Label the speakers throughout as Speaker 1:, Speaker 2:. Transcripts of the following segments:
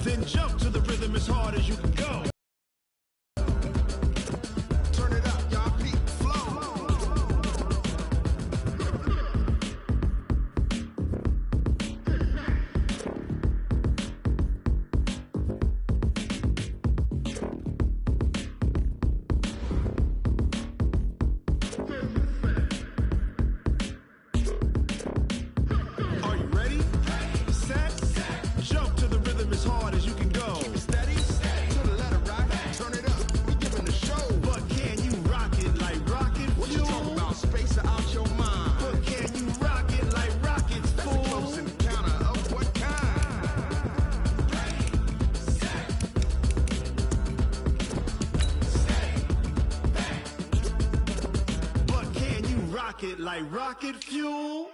Speaker 1: Then jump to the rhythm as hard as you can go. Turn it up, y'all. Peak flow. Are you ready? Set. Jump to the rhythm as hard as you can go. Keep it steady. To the letter right. Turn it up. We giving the show. But can you rock it like rocket? What you talking about? Space out your mind. But can you rock it like rockets, fool? That's a close encounter of what kind? But can you rock it like rocket fuel?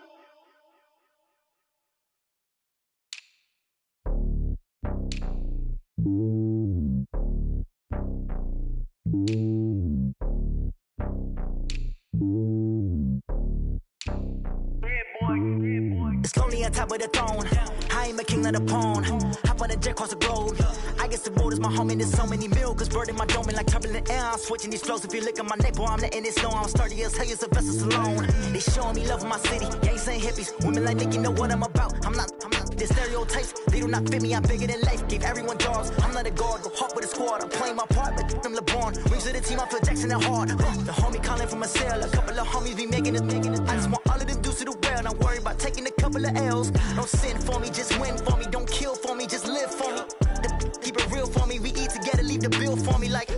Speaker 2: It's lonely on top of the throne. I ain't a king of the pawn. Hop on a jet across the globe. I guess the road is my home and there's so many miracles burning my dome like turbulent air. I'm switching these flows. If you look at my neck, boy, I'm letting it snow. I'm sturdy as hell, as Sylvester Stallone. They showing me love in my city. Gang saying hippies. Women like Nicky know what I'm about. I'm not their stereotypes. They do not fit me. I'm bigger than life. Gave everyone jobs. I'm not a guard. Go hard with a squad. I'm playing my part, but I'm LeBron. Rings to the team. I feel Jackson and hard. The homie calling from a cell. A couple of homies be making it. I just want all of them dudes to the well. Not worry about taking a couple of L's. Don't sin for me, just win for me. Don't kill for me, just live for me. Keep it real for me. We eat together, leave the bill for me like.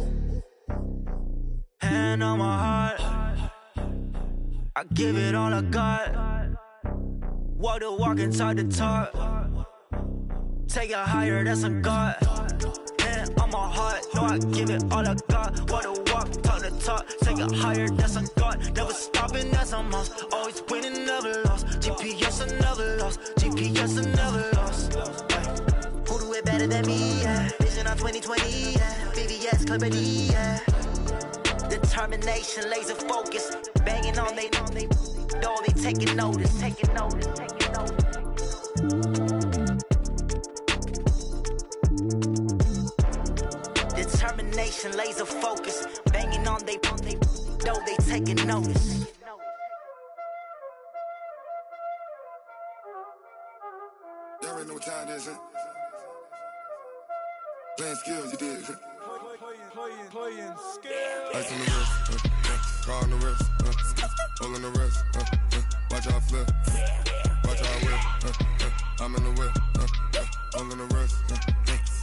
Speaker 2: Hand on my heart, I give it all I got. Walk the walk and talk the talk. Take it higher, that's a God. Hand on my heart, no, I give it all I got. Walk the walk, talk the talk. Take it higher, that's a God. Never stopping, that's a must. Always winning, never lost. GPS, I never lost. GPS, I never lost. Who do it better than me? Yeah. Vision on 2020. Yeah. VVS, Clarity. Yeah. Determination, laser focus. Banging on they door, they taking notice. Taking notice. Taking notice. Determination, laser focus. Banging on they door, they taking notice.
Speaker 3: Y'all already know what time it is, huh? Playing skills, you did.
Speaker 4: Playing skills.
Speaker 3: Ice on the wrist, car on the wrist, hole on the wrist, watch how I flip, watch how I whip, I'm in the whip, hole on the wrist,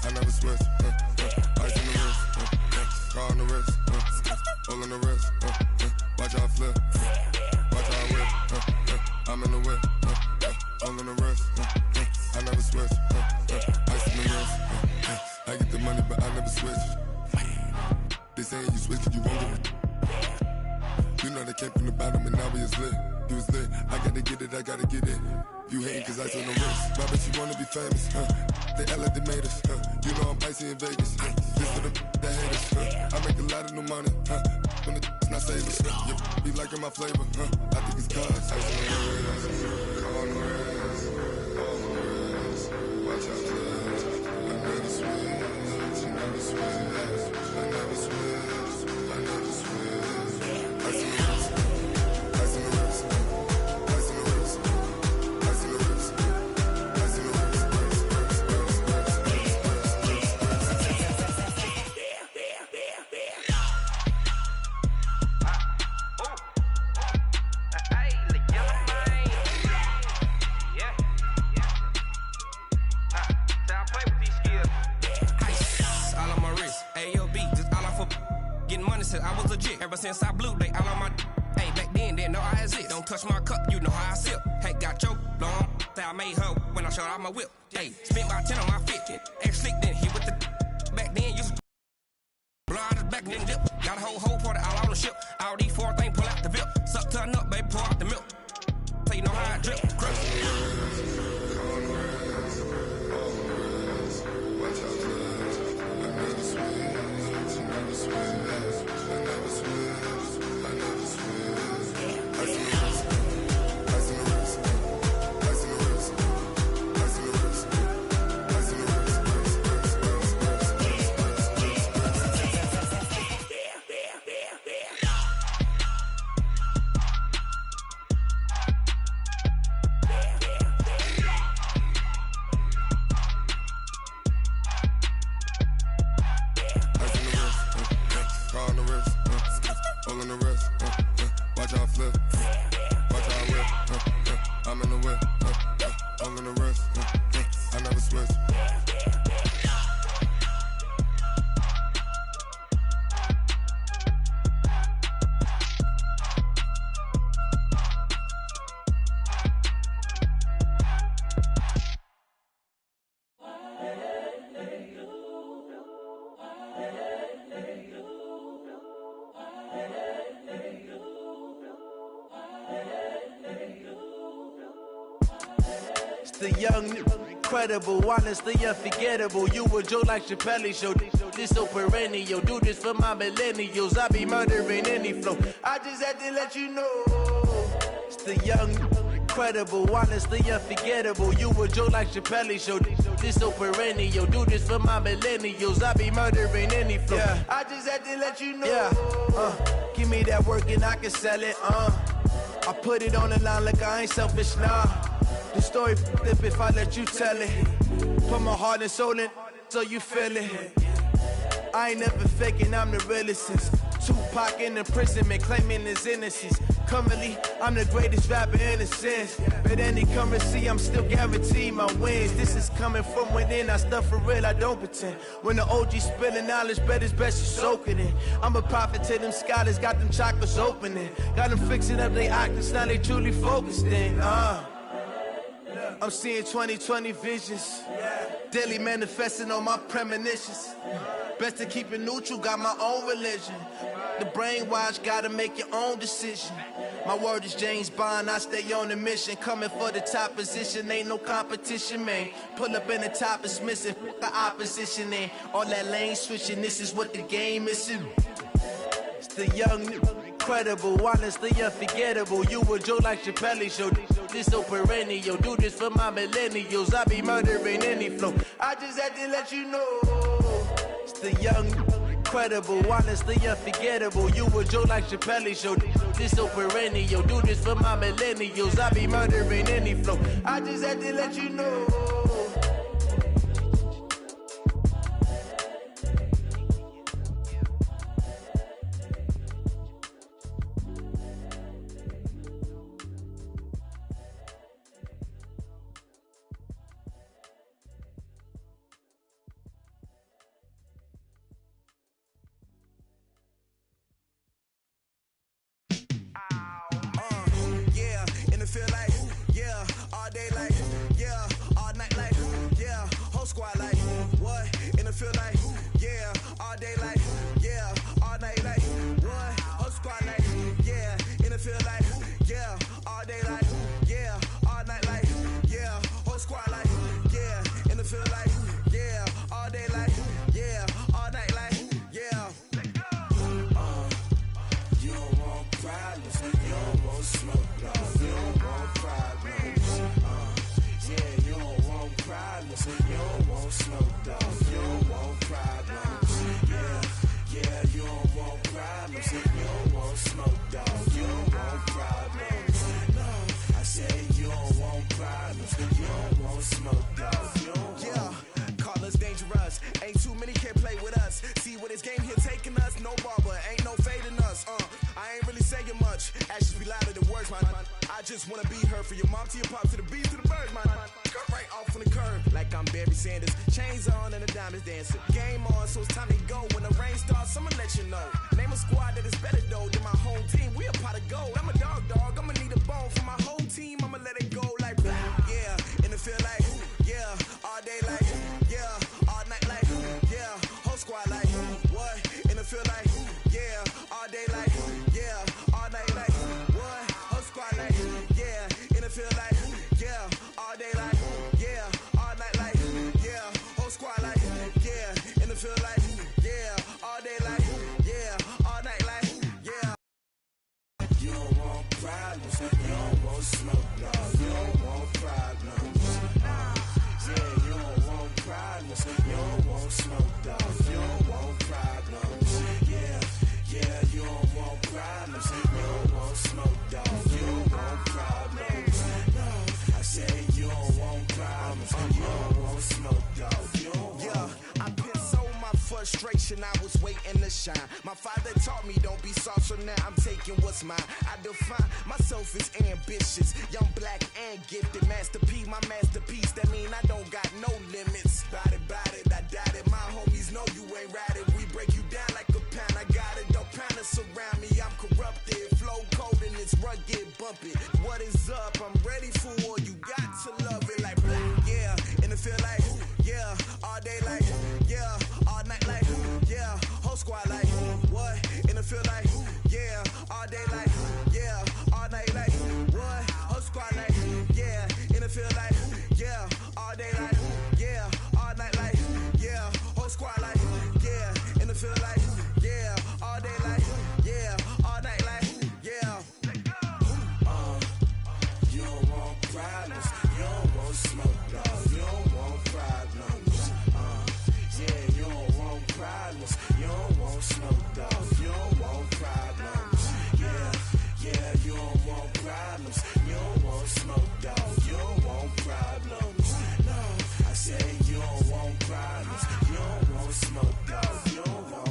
Speaker 3: I never switch, ice on the wrist, car on the wrist, hole on the wrist, watch how I flip, watch how I whip, I'm in the whip, hole on the wrist, I never switch, ice on the wrist, I get the money but I never switch. They saying you switch, you won't get it. You know they came from the bottom and now we is lit. You was lit, I gotta get it, I gotta get it. You hating cause ice on the wrist. Why bet you wanna be famous, They act like they made us, You know I'm icy in Vegas, This for the haters, I make a lot of new money, When it's not savers, You be liking my flavor, I think it's cause ice on the wrist, on the wrist, on the wrist. Watch out, cuz I never switch, I never switch. I never switch, I never switch. Ice in the wrist, ice in the wrist, ice in the wrist, ice in the wrist, ice in the wrist,
Speaker 5: I was legit. Ever since I blew, they all on my hey, back then, didn't know I exist. Don't touch my cup, you know how I sip. Hey, got your long, say I made her when I showed out my whip. Hey, spent about 10 on my 50. Ex-slick, then he with the back then, used to blow out his back, then dip. Got a whole party all on the ship. All these four things pull out the VIP. Suck, turn up, baby, pour out the milk. So you know how I drip. Crush.
Speaker 3: Watch out, cuz I never switch, I never switch, I never switch, I never switch. Ice in the wrist, ice in the wrist, ice in the wrist, ice in the wrist, ice in the wrist. all in the wrist. Watch how I flip. Watch how I whip. I'm in the whip. All in the wrist. I never switch.
Speaker 6: The young, incredible, honestly unforgettable. You a Joe like Chappelle show. This so perennial. Do this for my millennials. I be murdering any flow. I just had to let you know. It's the young, incredible, honestly unforgettable. You a Joe like Chappelle show. This so perennial. Do this for my millennials. I be murdering any flow. Yeah. I just had to let you know. Yeah. Give me that work and I can sell it. I put it on the line like I ain't selfish, nah. The story flip if I let you tell it. Put my heart and soul in so you feel it. I ain't never faking, I'm the realest since Tupac in imprisonment, claiming his innocence. Currently, I'm the greatest rapper in a sense. But any currency, I'm still guaranteed my wins. This is coming from within, I stuff for real, I don't pretend. When the OG spilling knowledge, bet it's best you soak it in. I'm a prophet to them scholars, got them chakras opening. Got them fixing up their octaves, now they truly focused in. I'm seeing 2020 visions, daily manifesting on my premonitions. Best to keep it neutral, got my own religion. The brainwash, gotta make your own decision. My word is James Bond, I stay on the mission. Coming for the top position, ain't no competition, man. Pull up in the top is missing, the opposition in. All that lane switching, this is what the game is. It's the young, incredible, honestly unforgettable. You a Joe like Chappelle show. This so perennial. Do this for my millennials. I be murdering any flow. I just had to let you know. It's the young, incredible, honestly unforgettable. You a Joe like Chappelle show. This so perennial. Do this for my millennials. I be murdering any flow. I just had to let you know.
Speaker 7: You don't want problems, you don't want problems. frustration, I was waiting to shine. My father taught me don't be soft, so now I'm taking what's mine. I define myself as ambitious, young, black, and gifted. Master P, my masterpiece, that mean I don't got no limits. Bout it, I doubt it. My homies know you ain't ratted. We break you down like a pound. I got it, don't pound to surround me. I'm corrupted, flow cold and it's rugged, bump it. What is up? I'm ready for war. You got to love it like black, yeah. And it feel like, yeah. All day like, yeah. All night like, yeah. Whole squad like, what? And it feel like, yeah. All day like, yeah. All night like, what? Whole squad like, yeah. And it feel like, yeah. All day like, yeah. All night like, yeah. Whole squad like, yeah. And it feel like, yeah. All day like, yeah. All night like, yeah. You don't want problems. You don't want smoke, dog. You don't want problems. Yeah, you don't want problems. You don't want smoke, dog. You don't want problems. Yeah, you don't want problems. You don't want smoke, dog. You don't want problems. No, I say you don't want problems. You don't want smoke, dog. You don't want.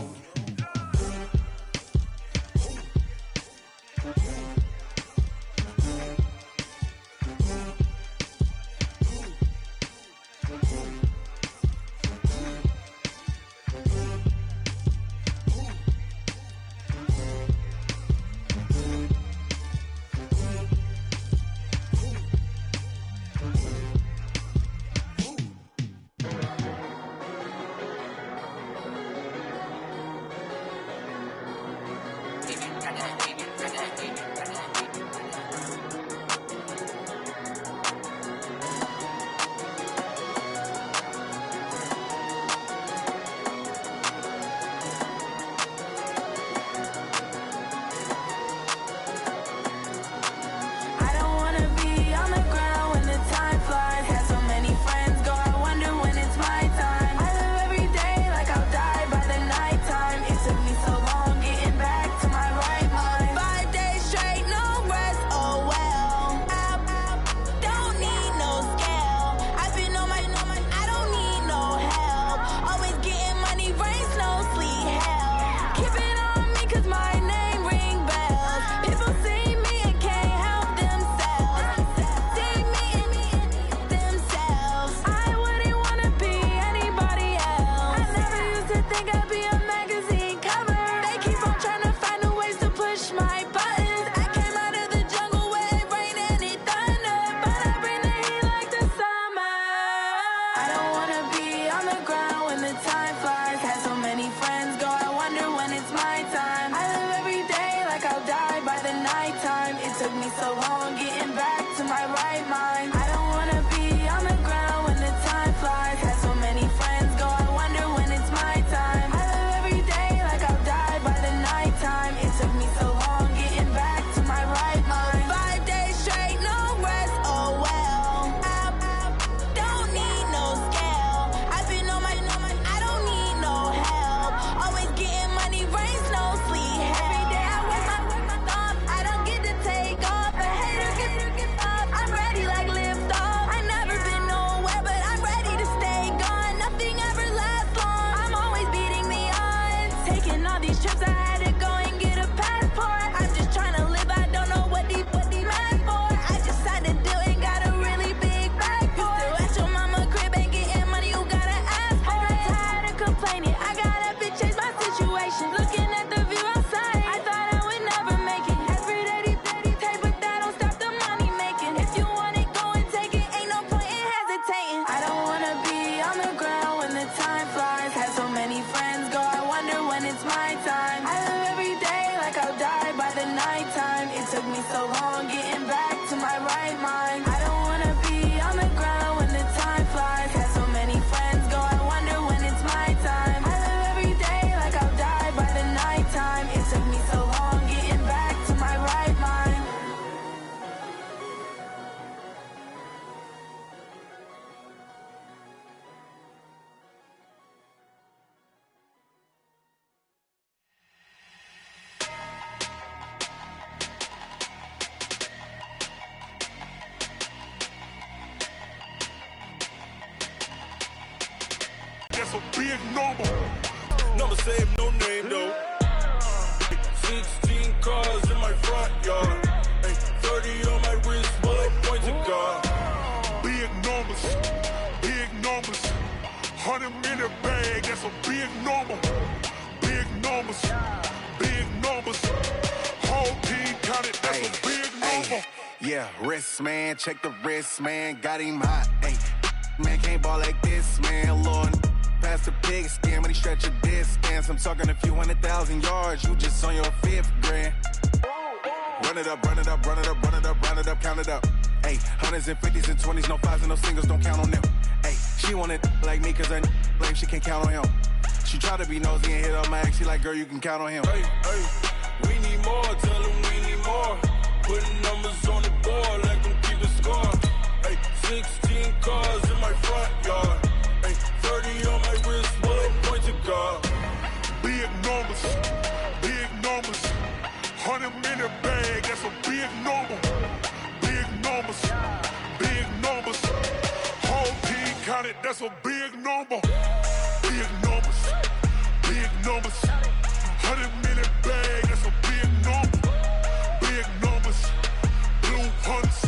Speaker 8: That's a big number.
Speaker 4: Number save, no name though. 16 cars in my front yard. 30 on my wrist, bullet point to God.
Speaker 1: Big numbers, 100 in the bag, that's a big number. Big numbers, whole team counted, that's a big number.
Speaker 8: Yeah, wrist man, check the wrist man, got him hot. Ay, man can't ball like this, man. Lord, past the pig skin when he stretch a distance. I'm talking a few 100,000 yards, you just on your 5th grand. Run it up, count it up. Ay, hundreds and 50s and 20s, no 5s and no singles, don't count on them. Ay, she want it like me, cause her blame, she can't count on him. She try to be nosy and hit up my ex, she like, girl, you can count on him.
Speaker 4: Hey, we need more, tell them we need more. Putting numbers on the board, let them keep a score. Hey, 16 cars in my front yard. Hey, 30 on my wrist, bullet point to God.
Speaker 1: Big numbers, 100 in the bag, that's a big number. Big numbers, whole team counted, that's a big number. Big numbers, 100 in the bag, that's a big number. Big numbers, blue hunts,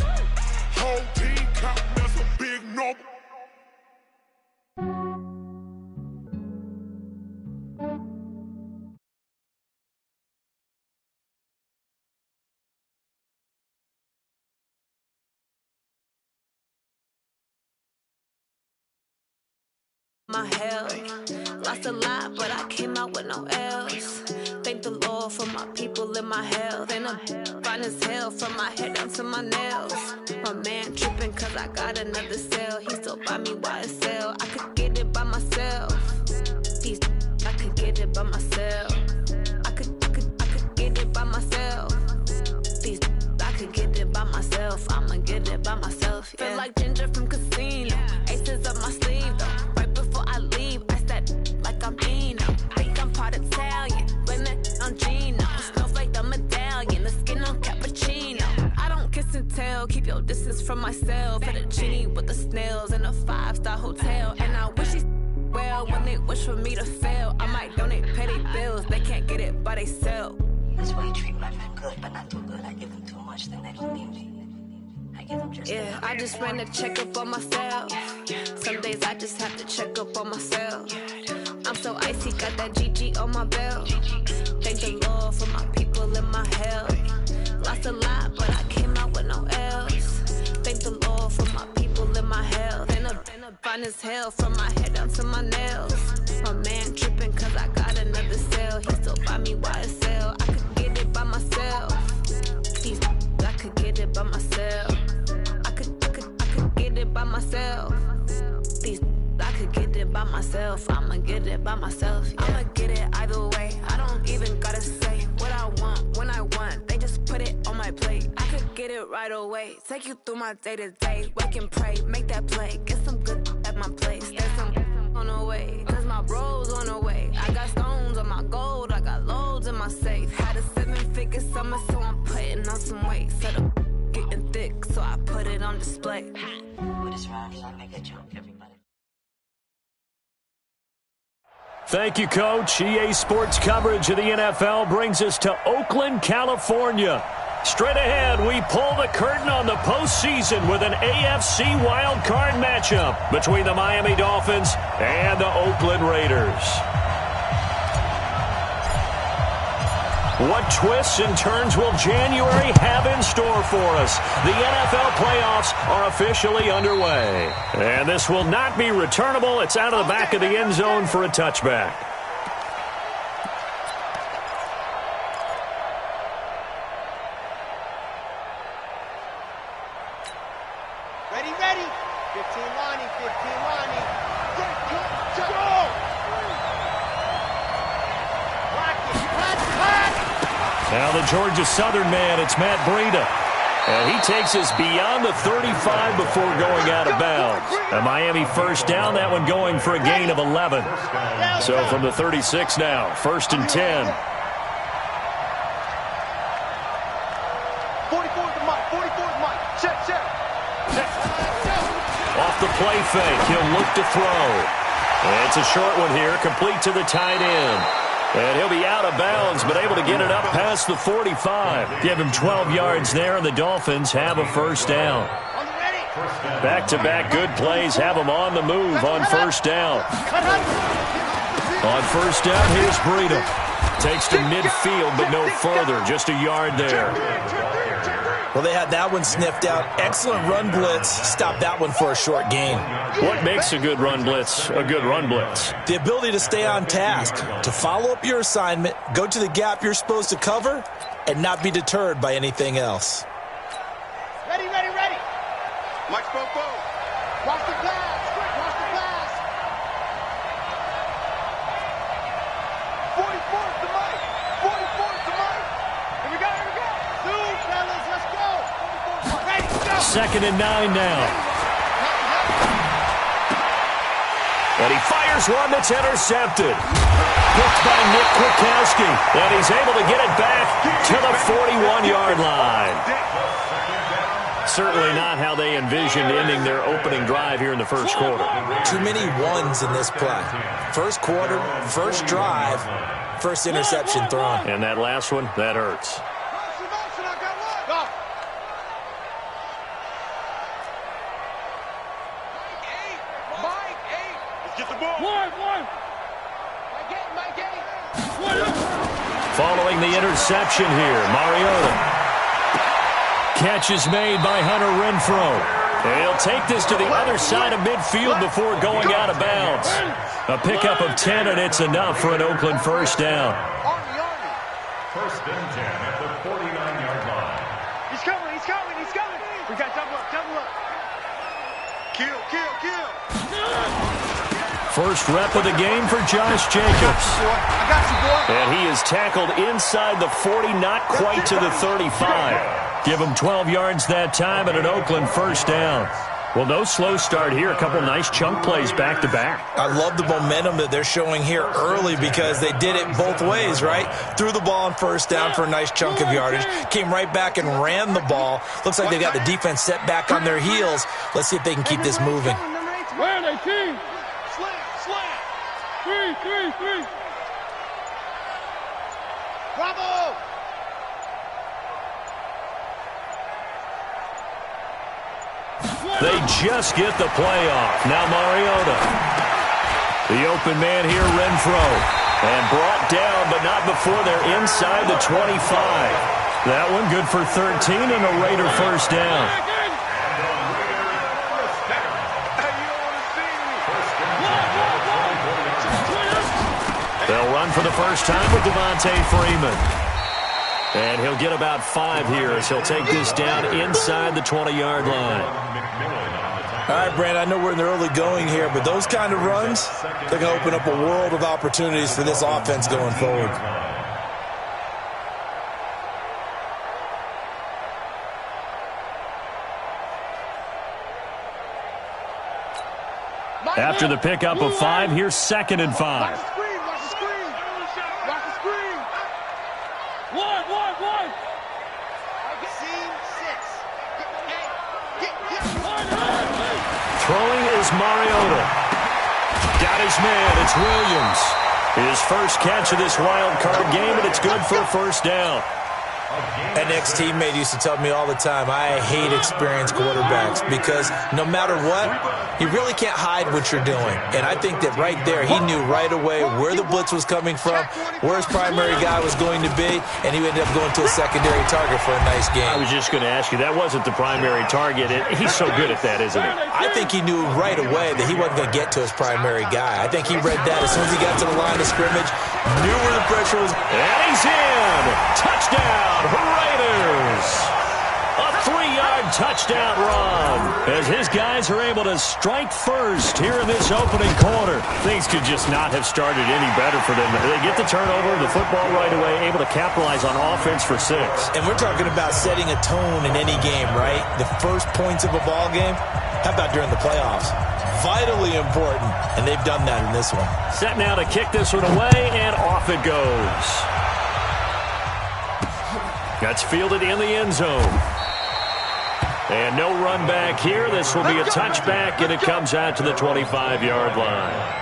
Speaker 1: whole team counting, that's a big number.
Speaker 9: My health, lost a lot, but I came out with no L's. Thank the Lord for my people in my health. And I'm fine as hell from my head down to my nails. My man tripping cause I got another cell. He still buy me YSL. I could get it by myself. These I could get it by myself. I could get it by myself. These I could get it by myself. I'ma get it by myself. Yeah. Feel like Ginger from Casino. Aces up my sleeve though. I leave, I step like I'm Dino. Think I'm part Italian, blame it on Gino. Snowflake the medallion, the skin on cappuccino. I don't kiss and tell, keep your distance from myself. Fettuccine with the snails in a 5-star hotel. And I wish he's well when they wish for me to fail. I might donate petty bills, they can't get it by themselves.
Speaker 10: That's why you treat my friend good, but not too good. I give them too much, then they don't need me.
Speaker 9: Yeah, I just ran a checkup on myself. Some days I just have to check up on myself. I'm so icy, got that GG on my belt. Thank the Lord for my people in my health. Lost a lot, but I came out with no L's. Thank the Lord for my people in my health. And I'm fine as hell from my head down to my nails. My man tripping cause I got another cell. He still buy me YSL. I could get it by myself. These I could get it by myself. By myself. These I could get it by myself. I'ma get it by myself. Yeah. I'ma get it either way. I don't even gotta say what I want when I want. They just put it on my plate. I could get it right away. Take you through my day to day. Wake and pray, make that play. Get some good at my place. There's some on the way. Cause my bro's on the way. I got stones on my gold. I got loads in my safe. Had a 7-figure summer, so I'm putting on some weight. Set up getting thick, so I put it on display.
Speaker 10: With this round, I make a joke, everybody.
Speaker 11: Thank you, Coach. EA Sports coverage of the NFL brings us to Oakland, California. Straight ahead, we pull the curtain on the postseason with an AFC wildcard matchup between the Miami Dolphins and the Oakland Raiders. What twists and turns will January have in store for us? The NFL playoffs are officially underway. And this will not be returnable. It's out of the back of the end zone for a touchback.
Speaker 6: Ready. 15 Lonnie.
Speaker 11: Now the Georgia Southern man, it's Matt Breida. And he takes us beyond the 35 before going out of bounds. A Miami first down, that one going for a gain of 11. So from the 36 now, 1st and 10.
Speaker 6: 44's Mike. Check.
Speaker 11: Off the play fake, he'll look to throw. It's a short one here, complete to the tight end. And he'll be out of bounds, but able to get it up past the 45. Give him 12 yards there, and the Dolphins have a first down. Back-to-back good plays have them on the move on first down. On first down, here's Breida. Takes to midfield, but no further. Just a yard there.
Speaker 12: Well, they had that one sniffed out. Excellent run blitz. Stop that one for a short gain.
Speaker 11: What makes a good run blitz a good run blitz?
Speaker 12: The ability to stay on task, to follow up your assignment, go to the gap you're supposed to cover, and not be deterred by anything else.
Speaker 1: Ready, ready, ready. Watch both. Watch the pass. Watch the pass. 44's the mic. 44's the mic. Here we go. Two, fellas, let's go. 44's ready, go.
Speaker 11: 2nd and 9 now. And he fires one that's intercepted. Picked by Nick Kwiatkowski. And he's able to get it back to the 41-yard line. Certainly not how they envisioned ending their opening drive here in the first quarter.
Speaker 12: Too many ones in this play. First quarter, first drive, first interception thrown.
Speaker 11: And that last one, that hurts. Following the interception here, Mariota. Catch is made by Hunter Renfrow. And he'll take this to the other side of midfield before going out of bounds. A pickup of 10, and it's enough for an Oakland first down.
Speaker 1: First and 10 at the 49-yard line. He's coming. We got double up. Kill.
Speaker 11: First rep of the game for Josh Jacobs.
Speaker 1: I got you, boy.
Speaker 11: And he is tackled inside the 40, not quite to the 35. Give him 12 yards that time and an Oakland first down. Well, no slow start here. A couple nice chunk plays back-to-back.
Speaker 12: I love the momentum that they're showing here early because they did it both ways, right? Threw the ball on first down for a nice chunk of yardage. Came right back and ran the ball. Looks like they got the defense set back on their heels. Let's see if they can keep this moving.
Speaker 1: Where are they, team? Slam. 3. Bravo!
Speaker 11: They just get the play off. Now Mariota. The open man here, Renfrow. And brought down, but not before they're inside the 25. That one good for 13 and a Raider first down. They'll run for the first time with Devontae Freeman. And he'll get about 5 here as he'll take this down inside the 20-yard line.
Speaker 12: All right, Brand, I know we're in the early going here, but those kind of runs, they're going to open up a world of opportunities for this offense going forward.
Speaker 11: After the pickup of 5, here's 2nd and 5.
Speaker 1: Watch the screen. One. Scene 6.
Speaker 11: Throwing is Mariota. Got his man. It's Williams. His first catch of this wild card game, and it's good for a first down.
Speaker 12: An ex-teammate used to tell me all the time, I hate experienced quarterbacks because no matter what, you really can't hide what you're doing. And I think that right there, he knew right away where the blitz was coming from, where his primary guy was going to be, and he ended up going to a secondary target for a nice game.
Speaker 11: I was just going to ask you, that wasn't the primary target. He's so good at that, isn't he?
Speaker 12: I think he knew right away that he wasn't going to get to his primary guy. I think he read that as soon as he got to the line of scrimmage, knew where the pressure was.
Speaker 11: And he's in! Touchdown, Raiders! A 3-yard touchdown run as his guys are able to strike first here in this opening quarter. Things could just not have started any better for them. They get the turnover, the football right away, able to capitalize on offense for 6.
Speaker 12: And we're talking about setting a tone in any game, right? The first points of a ball game. How about during the playoffs? Vitally important, and they've done that in this one.
Speaker 11: Set now to kick this one away, and off it goes. That's fielded in the end zone. And no run back here. This will be a touchback, and it comes out to the 25-yard line.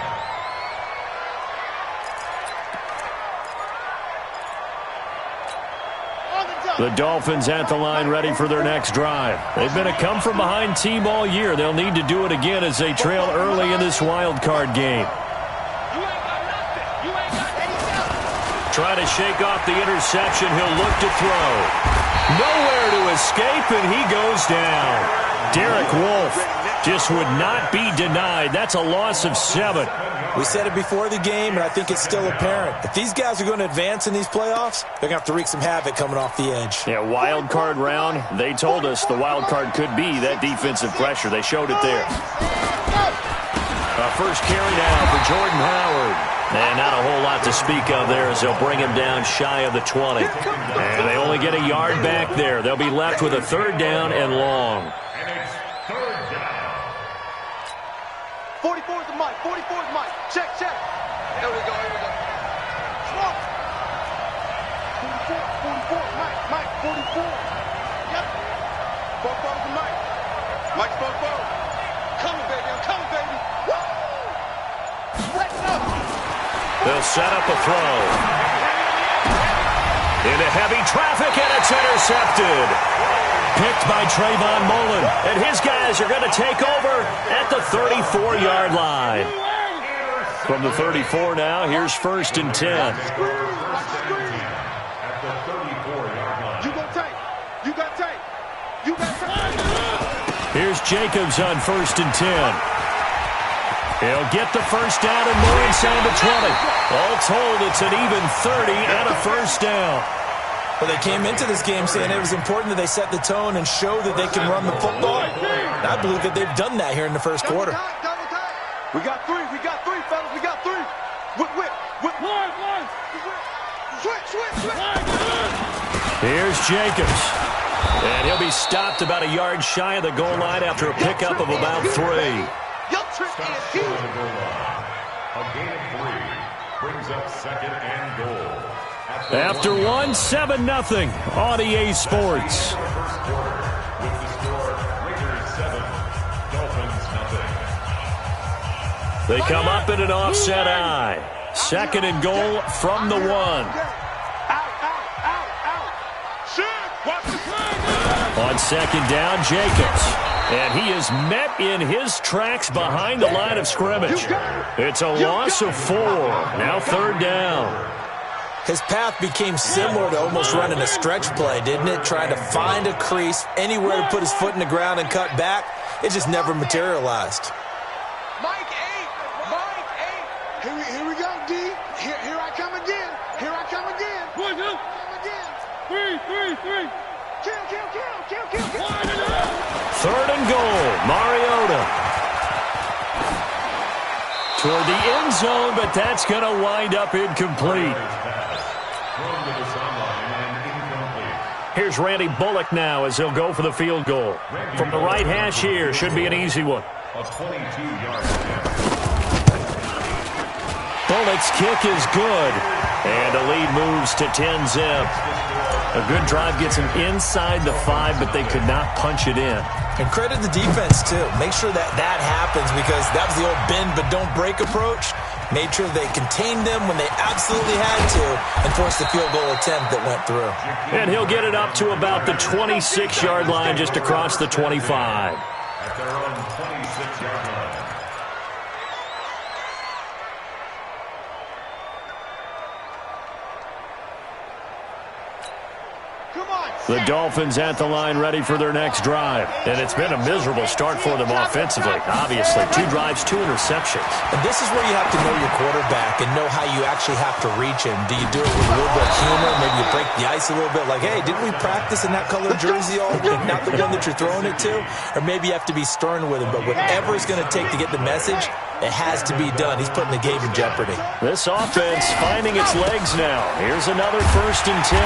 Speaker 11: The Dolphins at the line ready for their next drive. They've been a come-from-behind team all year. They'll need to do it again as they trail early in this wild card game. Trying to shake off the interception. He'll look to throw. Nowhere to escape, and he goes down. Derek Wolfe just would not be denied. That's a loss of 7.
Speaker 12: We said it before the game, and I think it's still apparent. If these guys are going to advance in these playoffs, they're going to have to wreak some havoc coming off the edge.
Speaker 11: Yeah, wild card round. They told us the wild card could be that defensive pressure. They showed it there. First carry now for Jordan Howard. And not a whole lot to speak of there as they'll bring him down shy of the 20. And they only get a yard back there. They'll be left with a 3rd down and long.
Speaker 13: 44's the mic. 44's the mic. Check. Here we go. Smoke. 44. Mike. 44. Yep. 44's the mic. Mike's 44. Coming, baby. I'm coming, baby. Woo! Let's go.
Speaker 11: They'll set up a throw. Into heavy traffic, and it's intercepted. Picked by Trayvon Mullen. And his guys are going to take over at the 34-yard line. From the 34 now, here's 1st and 10.
Speaker 13: You got tape.
Speaker 11: Here's Jacobs on 1st and 10. He'll get the first down and more inside the 20. All told, it's an even 30 and a first down.
Speaker 12: Well, they came into this game saying it was important that they set the tone and show that they can run the football. And I believe that they've done that here in the first quarter.
Speaker 13: We got three, fellas. We got 3. Whip. One. Switch.
Speaker 11: Here's Jacobs. And he'll be stopped about a yard shy of the goal line after a pickup of about 3.
Speaker 13: Your trick is huge.
Speaker 14: A gain of 3 brings up 2nd and goal.
Speaker 11: After 7-0 on EA Sports. They come up in an offset eye. 2nd and goal from the 1. On 2nd down, Jacobs. And he is met in his tracks behind the line of scrimmage. It's a loss of 4. Now 3rd down.
Speaker 12: His path became similar to almost running a stretch play, didn't it? Trying to find a crease, anywhere to put his foot in the ground and cut back. It just never materialized.
Speaker 13: Mike 8. Here we go, D. Here I come again. 1, 2. 3. Kill.
Speaker 11: 3rd and goal, Mariota. Toward the end zone, but that's going to wind up incomplete. Here's Randy Bullock now as he'll go for the field goal. From the right hash here, should be an easy one. Bullock's kick is good. And the lead moves to 10-zip. A good drive gets him inside the 5, but they could not punch it in.
Speaker 12: And credit the defense, too. Make sure that happens because that was the old bend but don't break approach. Made sure they contained them when they absolutely had to and forced the field goal attempt that went through.
Speaker 11: And he'll get it up to about the 26-yard line just across the 25.
Speaker 14: At their own 26-yard line.
Speaker 11: The Dolphins at the line ready for their next drive. And it's been a miserable start for them offensively. Obviously, 2 drives, 2 interceptions.
Speaker 12: And this is where you have to know your quarterback and know how you actually have to reach him. Do you do it with a little bit of humor? Maybe you break the ice a little bit like, hey, didn't we practice in that colored jersey all week? Not the one that you're throwing it to? Or maybe you have to be stern with him. But whatever it's going to take to get the message, it has to be done. He's putting the game in jeopardy.
Speaker 11: This offense finding its legs now. Here's another 1st and 10.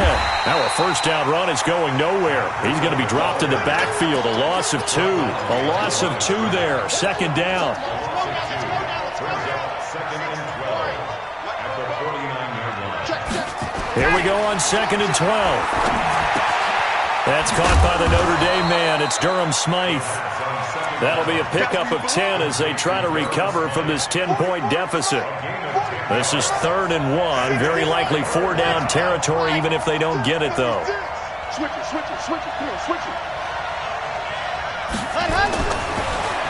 Speaker 11: Now a first down run is going nowhere. He's going to be dropped in the backfield. A loss of 2. A loss of 2 there. 2nd down. Here we go on 2nd and 12. That's caught by the Notre Dame man. It's Durham Smythe. That'll be a pickup of 10 as they try to recover from this 10-point deficit. This is 3rd and 1. Very likely 4-down territory even if they don't get it, though.
Speaker 13: Switch it. Come on, switch it.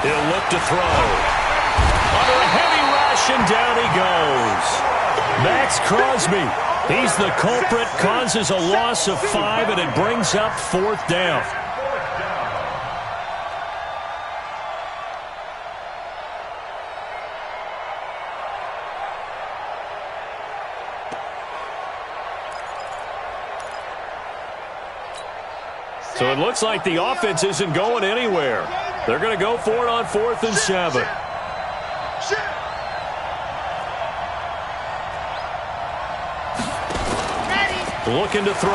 Speaker 11: He'll look to throw. Under a heavy rush, and down he goes. Max Crosby, he's the culprit, causes a loss of 5, and it brings up 4th down. So it looks like the offense isn't going anywhere. They're going to go for it on 4th and 7. Looking to throw.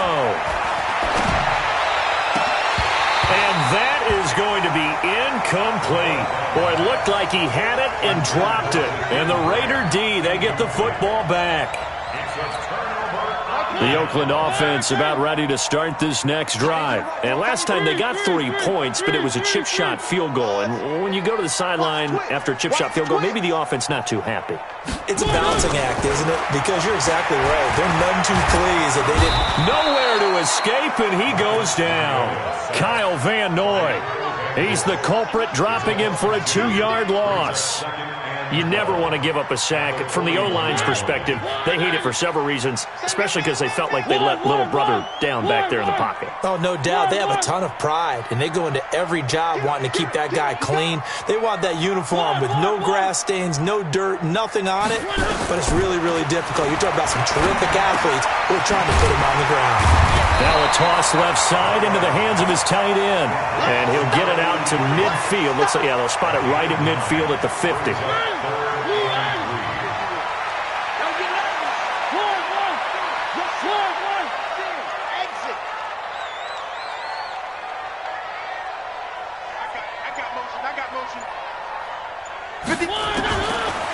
Speaker 11: And that is going to be incomplete. Boy, it looked like he had it and dropped it. And the Raider D, they get the football back. The Oakland offense about ready to start this next drive. And last time they got 3 points, but it was a chip shot field goal. And when you go to the sideline after a chip shot field goal, maybe the offense not too happy.
Speaker 12: It's a balancing act, isn't it? Because you're exactly right. They're none too pleased that they didn't.
Speaker 11: Nowhere to escape, and he goes down. Kyle Van Noy. He's the culprit, dropping him for a 2-yard loss. You never want to give up a sack. From the O-line's perspective, they hate it for several reasons, especially because they felt like they let little brother down back there in the pocket.
Speaker 12: Oh, no doubt. They have a ton of pride, and they go into every job wanting to keep that guy clean. They want that uniform with no grass stains, no dirt, nothing on it, but it's really, really difficult. You're talking about some terrific athletes who are trying to put him on the ground.
Speaker 11: Now a toss left side into the hands of his tight end, and he'll get it out to midfield. Looks like, yeah, they'll spot it right at midfield at the 50.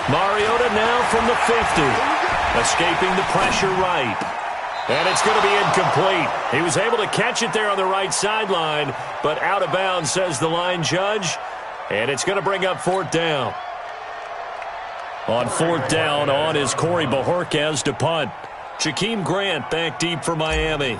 Speaker 11: Mariota now from the 50. Escaping the pressure right. And it's going to be incomplete. He was able to catch it there on the right sideline, but out of bounds, says the line judge. And it's going to bring up 4th down. On 4th down, on is Corey Bojorquez to punt. Jakeem Grant back deep for Miami.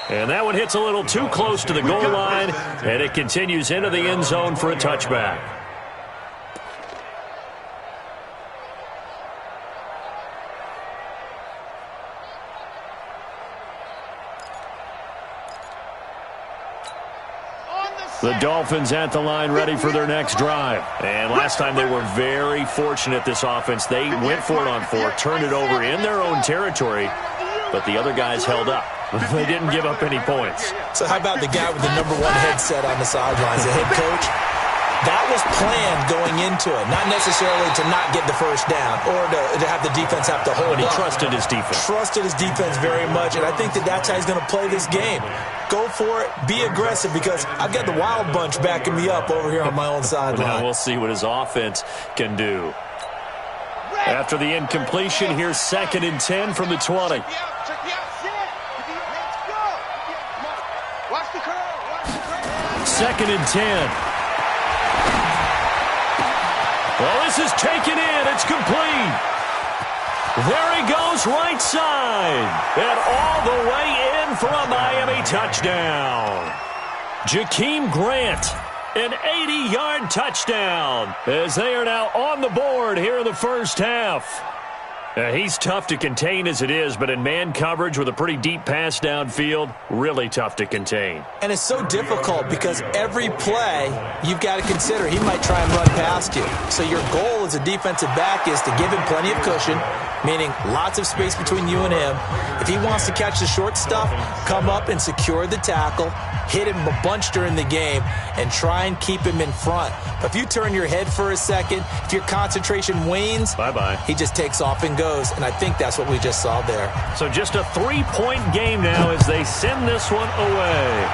Speaker 11: And that one hits a little too close to the goal line, and it continues into the end zone for a touchback. The Dolphins at the line ready for their next drive. And last time they were very fortunate, this offense. They went for it on 4, turned it over in their own territory, but the other guys held up. They didn't give up any points.
Speaker 12: So how about the guy with the #1 headset on the sidelines, the head coach? That was planned going into it, not necessarily to not get the first down or to have the defense have to hold
Speaker 11: But he
Speaker 12: up.
Speaker 11: trusted his defense.
Speaker 12: Trusted his defense very much, and I think that that's how he's going to play this game. Go for it, be aggressive, because I've got the Wild Bunch backing me up over here on my own sideline.
Speaker 11: Now we'll see what his offense can do. After the incompletion, here's 2nd and 10 from the 20. Second and 10. Well, this is taken in. It's complete. There he goes, right side. And all the way in for a Miami touchdown. Jakeem Grant, an 80-yard touchdown, as they are now on the board here in the first half. He's tough to contain as it is, but in man coverage with a pretty deep pass downfield, really tough to contain.
Speaker 12: And it's so difficult because every play you've got to consider he might try and run past you. So your goal as a defensive back is to give him plenty of cushion, meaning lots of space between you and him. If he wants to catch the short stuff, come up and secure the tackle, hit him a bunch during the game, and try and keep him in front. But if you turn your head for a second, if your concentration wanes,
Speaker 11: bye-bye. He
Speaker 12: just takes off and goes, and I think that's what we just saw there.
Speaker 11: So just a 3-point game now as they send this one away.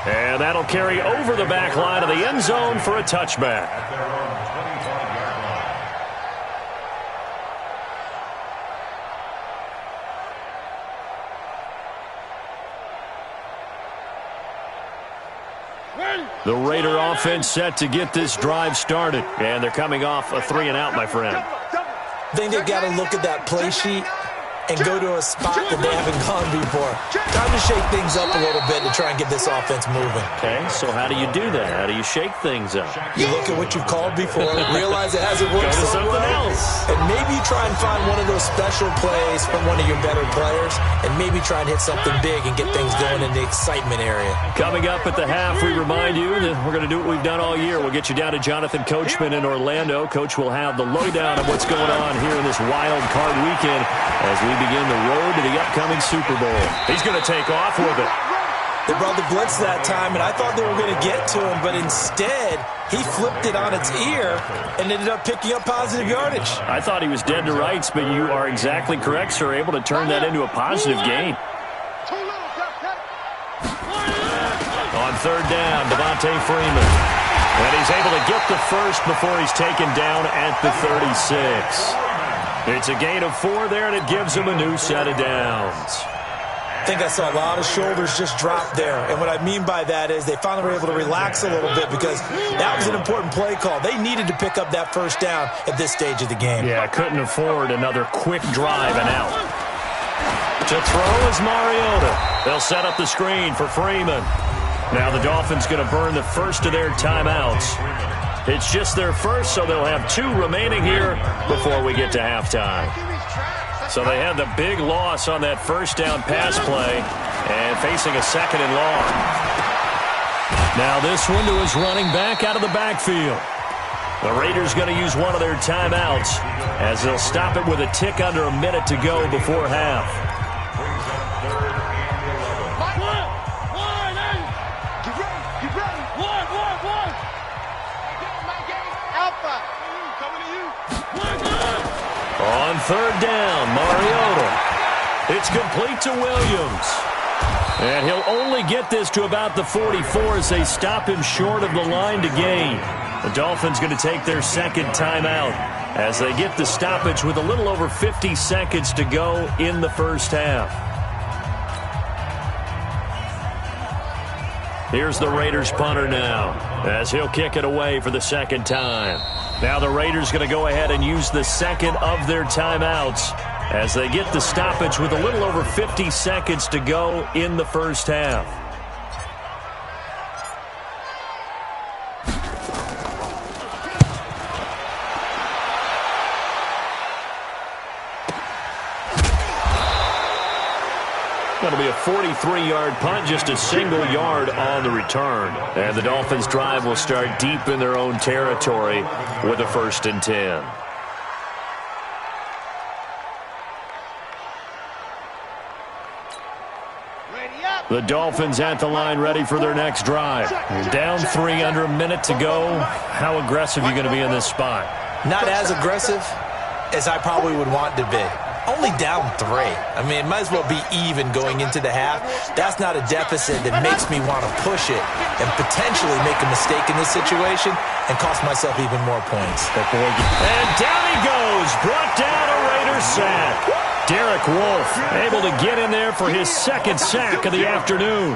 Speaker 11: And that'll carry over the back line of the end zone for a touchback. The Raider offense set to get this drive started. And they're coming off a 3-and-out, my friend.
Speaker 12: I think they've got to look at that play sheet and go to a spot that they haven't gone before. Time to shake things up a little bit to try and get this offense moving.
Speaker 11: Okay, so how do you do that? How do you shake things up?
Speaker 12: You look at what you've called before, realize it hasn't worked
Speaker 11: Go to
Speaker 12: so
Speaker 11: something
Speaker 12: well,
Speaker 11: else.
Speaker 12: and maybe try and find one of those special plays from one of your better players, and maybe try and hit something big and get things going in the excitement area.
Speaker 11: Coming up at the half, we remind you that we're going to do what we've done all year. We'll get you down to Jonathan Coachman in Orlando. Coach will have the lowdown of what's going on here in this wild card weekend as we begin the road to the upcoming Super Bowl. He's going to take off with it.
Speaker 12: They brought the blitz that time, and I thought they were going to get to him, but instead, he flipped it on its ear and ended up picking up positive yardage.
Speaker 11: I thought he was dead to rights, but you are exactly correct, sir. Able to turn that into a positive gain. On third down, Devontae Freeman. And he's able to get the first before he's taken down at the 36. It's a gain of 4 there, and it gives him a new set of downs.
Speaker 12: I think I saw a lot of shoulders just drop there. And what I mean by that is they finally were able to relax a little bit because that was an important play call. They needed to pick up that first down at this stage of the game.
Speaker 11: Yeah, couldn't afford another quick drive and out. To throw is Mariota. They'll set up the screen for Freeman. Now the Dolphins going to burn the first of their timeouts. It's just their first, so they'll have 2 remaining here before we get to halftime. So they had the big loss on that first down pass play and facing a 2nd and long. Now this one to his running back out of the backfield. The Raiders going to use one of their timeouts as they'll stop it with a tick under a minute to go before half. On third down, Mariota. It's complete to Williams. And he'll only get this to about the 44 as they stop him short of the line to gain. The Dolphins going to take their 2nd timeout as they get the stoppage with a little over 50 seconds to go in the first half. Here's the Raiders punter now as he'll kick it away for the 2nd time. Now the Raiders going to go ahead and use the 2nd of their timeouts as they get the stoppage with a little over 50 seconds to go in the first half. Going to be a 43-yard punt, just a single yard on the return. And the Dolphins' drive will start deep in their own territory with a 1st and 10. The Dolphins at the line ready for their next drive. Down 3 under a minute to go. How aggressive are you going to be in this spot?
Speaker 12: Not as aggressive as I probably would want to be. Only down 3. I mean, it might as well be even going into the half. That's not a deficit that makes me want to push it and potentially make a mistake in this situation and cost myself even more points.
Speaker 11: And down he goes. Brought down a Raiders sack. Derek Wolfe able to get in there for his 2nd sack of the afternoon.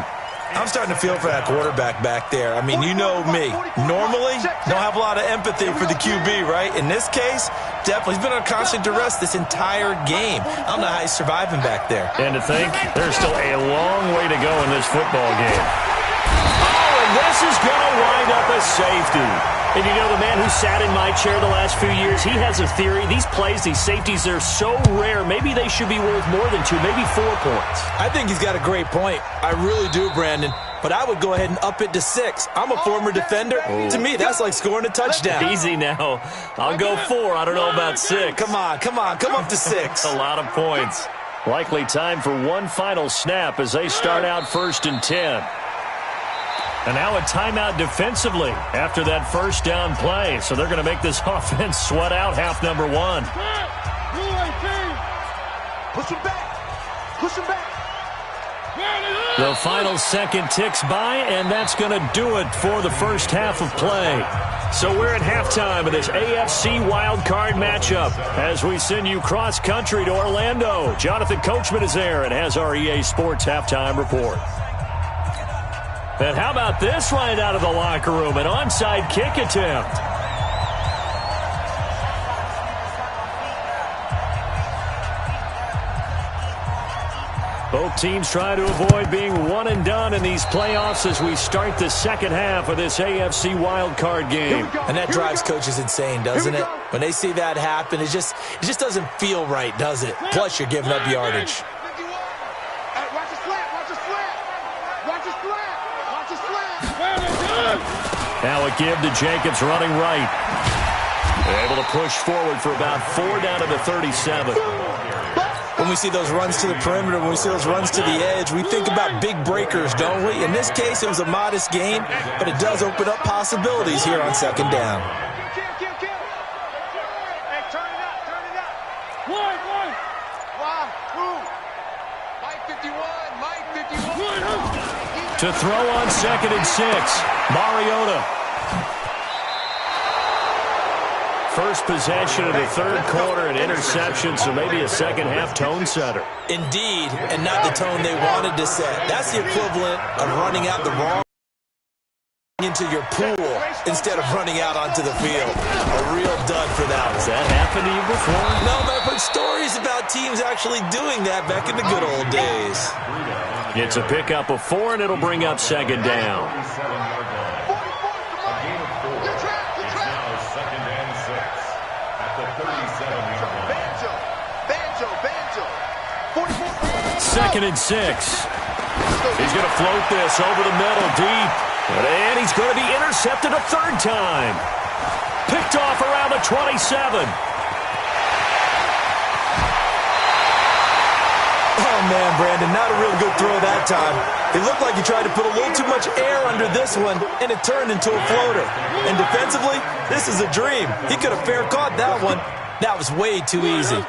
Speaker 12: I'm starting to feel for that quarterback back there. I mean, you know me. Normally, don't have a lot of empathy for the QB, right? In this case, definitely. He's been on constant duress this entire game. I don't know how he's surviving back there.
Speaker 11: And to think, there's still a long way to go in this football game. Oh, and this is going to wind up a safety. And you know, the man who sat in my chair the last few years, he has a theory. These plays, these safeties, they're so rare. Maybe they should be worth more than 2, maybe 4 points.
Speaker 12: I think he's got a great point. I really do, Brandon. But I would go ahead and up it to 6. I'm a former defender. To me, that's like scoring a touchdown.
Speaker 11: Easy now. I'll go 4. I don't know about 6.
Speaker 12: Come on. Come up to 6.
Speaker 11: A lot of points. Likely time for one final snap as they start out 1st and 10. And now a timeout defensively after that first down play. So they're going to make this offense sweat out half number 1.
Speaker 13: Push him back. Push him back.
Speaker 11: The final second ticks by, and that's going to do it for the first half of play. So we're at halftime of this AFC wildcard matchup as we send you cross-country to Orlando. Jonathan Coachman is there and has our EA Sports halftime report. And how about this right out of the locker room? An onside kick attempt. Both teams try to avoid being one and done in these playoffs as we start the second half of this AFC wildcard game.
Speaker 12: And that drives coaches insane, doesn't it? When they see that happen, it just doesn't feel right, does it? Plus, you're giving up yardage.
Speaker 11: Now a give to Jacobs running right. Able to push forward for about 4 down to the 37.
Speaker 12: When we see those runs to the perimeter, when we see those runs to the edge, we think about big breakers, don't we? In this case, it was a modest game, but it does open up possibilities here on second down.
Speaker 11: To throw on second and 6, Mariota. First possession of the third quarter, an interception, so maybe a second-half tone setter.
Speaker 12: Indeed, and not the tone they wanted to set. That's the equivalent of running out the wrong into your pool instead of running out onto the field. A real dud for that one.
Speaker 11: Has that happened to you before?
Speaker 12: No, but I've heard stories about teams actually doing that back in the good old days.
Speaker 11: It's a pickup of 4, and it'll bring up second down. Second and 6. He's going to float this over the middle deep. And he's going to be intercepted a third time. Picked off around the 27.
Speaker 12: Oh, man, Brandon, not a real good throw that time. It looked like he tried to put a little too much air under this one, and it turned into a floater. And defensively, this is a dream. He could have fair caught that one. That was way too easy.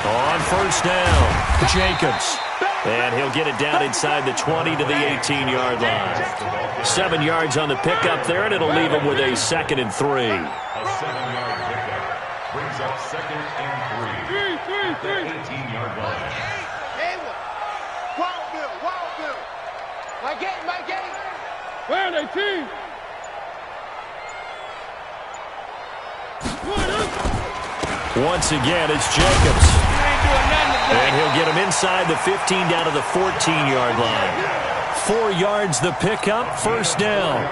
Speaker 11: On first down, Jacobs. And he'll get it down inside the 20 to the 18-yard line. 7 yards on the pickup there, and it'll leave him with a 2nd and 3.
Speaker 14: A 7-yard pickup brings up 2nd and 3 at the 18-yard line.
Speaker 13: Wild Bill. My game. Where are they, team?
Speaker 11: Once again, it's Jacobs. And he'll get him inside the 15 down to the 14-yard line. 4 yards the pickup, first down.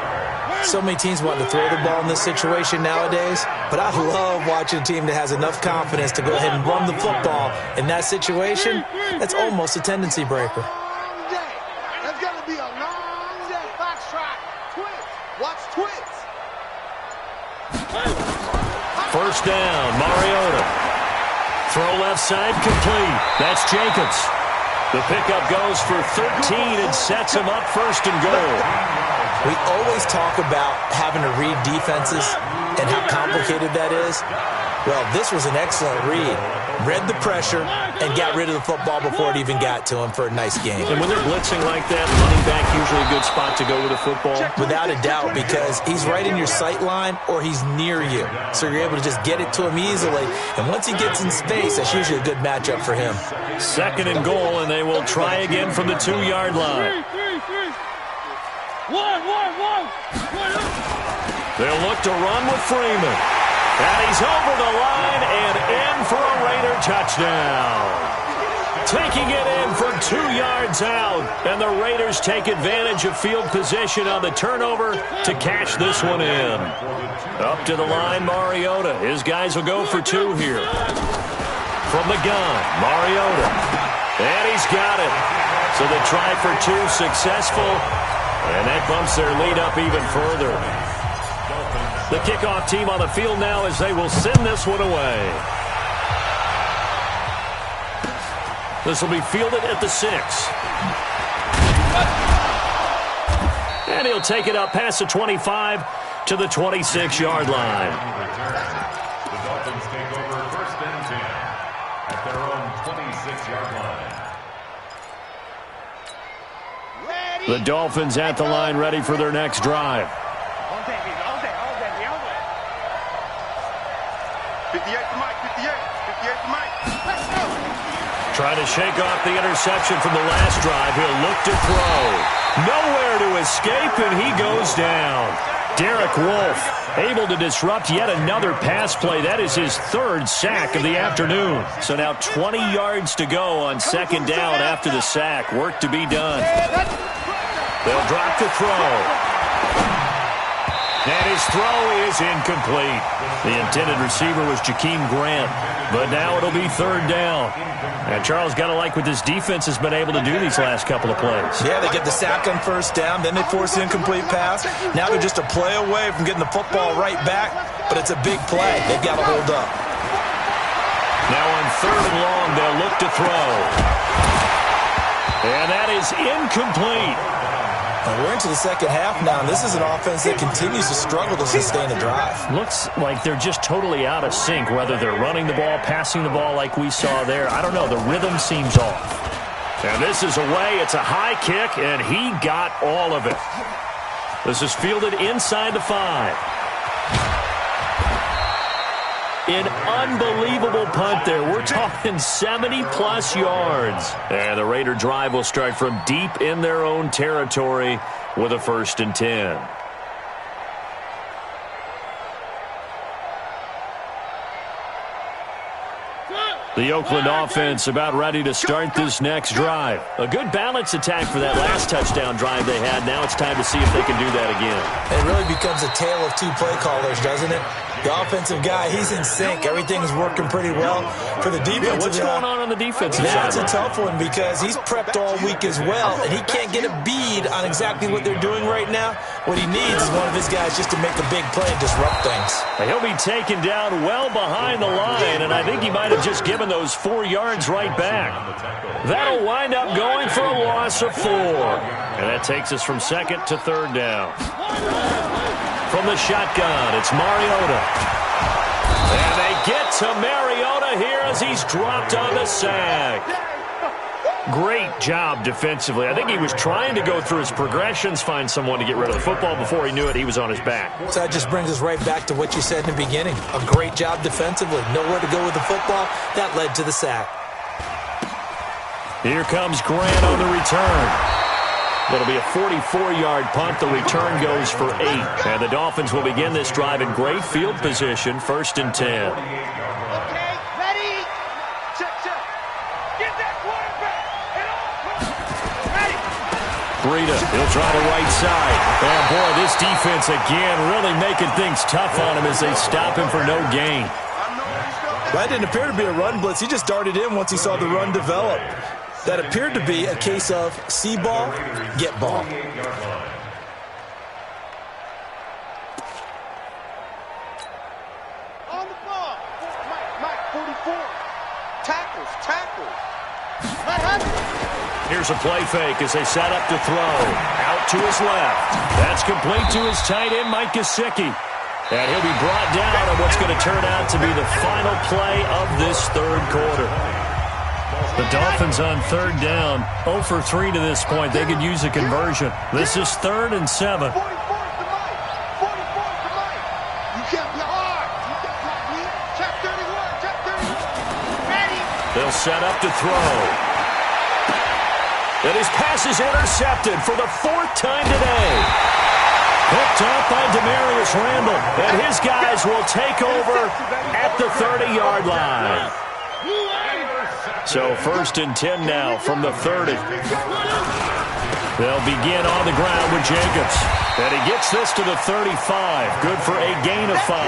Speaker 12: So many teams want to throw the ball in this situation nowadays, but I love watching a team that has enough confidence to go ahead and run the football. In that situation, that's almost a tendency breaker.
Speaker 13: That's going to be a long day. Foxtrot. Twins. Watch Twins.
Speaker 11: First down, Mariota. Throw left side, complete. That's Jacobs. The pickup goes for 13 and sets him up first and goal.
Speaker 12: We always talk about having to read defenses and how complicated that is. Well, this was an excellent read. Read the pressure and got rid of the football before it even got to him for a nice game.
Speaker 11: And when they're blitzing like that, running back usually a good spot to go with the football?
Speaker 12: Without a doubt, because he's right in your sight line or he's near you. So you're able to just get it to him easily. And once he gets in space, that's usually a good matchup for him.
Speaker 11: 2nd and goal, and they will try again from the 2-yard line. They'll look to run with Freeman. And he's over the line and in for a Raider touchdown. Taking it in from 2 yards out. And the Raiders take advantage of field position on the turnover to cash this one in. Up to the line, Mariota. His guys will go for 2 here. From the gun, Mariota. And he's got it. So the try for 2 successful. And that bumps their lead up even further. The kickoff team on the field now as they will send this one away. This will be fielded at the 6. And he'll take it up past the 25 to the 26-yard line.
Speaker 14: The Dolphins take over first and 10 at their own 26-yard line.
Speaker 11: The Dolphins at the line, ready for their next drive.
Speaker 13: 58 to Mike, 58. 58 for Mike. Let's go.
Speaker 11: Trying to shake off the interception from the last drive. He'll look to throw. Nowhere to escape, and he goes down. Derek Wolfe able to disrupt yet another pass play. That is his third sack of the afternoon. So now 20 yards to go on second down after the sack. Work to be done. They'll drop the throw. And his throw is incomplete. The intended receiver was Jakeem Grant. But now it'll be third down. And Charles, got to like what this defense has been able to do these last couple of plays.
Speaker 12: Yeah, they get the sack on first down, then they force an incomplete pass. Now they're just a play away from getting the football right back, but it's a big play. They've got to hold up.
Speaker 11: Now on third and long, they'll look to throw. And that is incomplete.
Speaker 12: And we're into the second half now, and this is an offense that continues to struggle to sustain a drive.
Speaker 11: Looks like they're just totally out of sync, whether they're running the ball, passing the ball like we saw there. I don't know. The rhythm seems off. And this is away. It's a high kick, and he got all of it. This is fielded inside the 5. An unbelievable punt there. We're talking 70-plus yards. And the Raider drive will start from deep in their own territory with a 1st and 10. The Oakland offense about ready to start this next drive. A good balanced attack for that last touchdown drive they had. Now it's time to see if they can do that again.
Speaker 12: It really becomes a tale of two play callers, doesn't it? The offensive guy, he's in sync. Everything's working pretty well. For the defensive
Speaker 11: what's going on the defensive side?
Speaker 12: That's a tough one because he's prepped all week as well, and he can't get a bead on exactly what they're doing right now. What he needs is one of his guys just to make a big play and disrupt things.
Speaker 11: He'll be taken down well behind the line, and I think he might have just given those 4 yards right back. That'll wind up going for a loss of 4. And that takes us from second to third down. From the shotgun, it's Mariota. And they get to Mariota here as he's dropped on the sack. Great job defensively. I think he was trying to go through his progressions, find someone to get rid of the football. Before he knew it, he was on his back.
Speaker 12: So that just brings us right back to what you said in the beginning. A great job defensively. Nowhere to go with the football. That led to the sack.
Speaker 11: Here comes Grant on the return. It'll be a 44-yard punt. The return goes for 8. And the Dolphins will begin this drive in great field position, 1st and 10.
Speaker 13: Okay, ready? Check. Get that quarterback. Ready?
Speaker 11: Breida, he'll try the right side. And boy, this defense again really making things tough on him as they stop him for no gain.
Speaker 12: That didn't appear to be a run blitz. He just darted in once he saw the run develop. That appeared to be a case of see ball, get ball.
Speaker 13: On the ball. Mike, 44. Tackles.
Speaker 11: Here's a play fake as they set up to throw. Out to his left. That's complete to his tight end, Mike Gesicki. And he'll be brought down on what's going to turn out to be the final play of this third quarter. The Dolphins on third down, 0 for 3 to this point. They could use a conversion. This is 3rd and 7.
Speaker 13: 44 to Mike. You can't be hard. You can't block me. Check 31. Ready?
Speaker 11: They'll set up to throw. And his pass is intercepted for the 4th time today. Hooked up by Demarius Randall. And his guys will take over at the 30-yard line. So 1st and 10 now from the 30. They'll begin on the ground with Jacobs. And he gets this to the 35. Good for a gain of 5.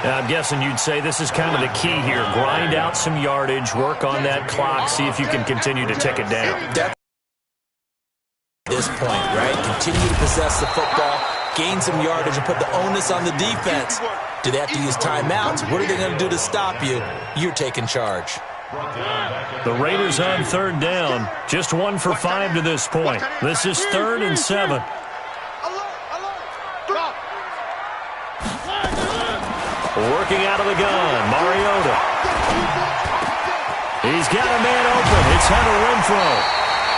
Speaker 11: Now, I'm guessing you'd say this is kind of the key here. Grind out some yardage, work on that clock, see if you can continue to tick it down.
Speaker 12: At this point, right? Continue to possess the football, gain some yardage, and put the onus on the defense. Do they have to use timeouts? What are they going to do to stop you? You're taking charge.
Speaker 11: The Raiders on third down. Just 1 for 5 to this point. This is 3rd and 7. Working out of the gun, Mariota. He's got a man open. It's Hunter Renfrow.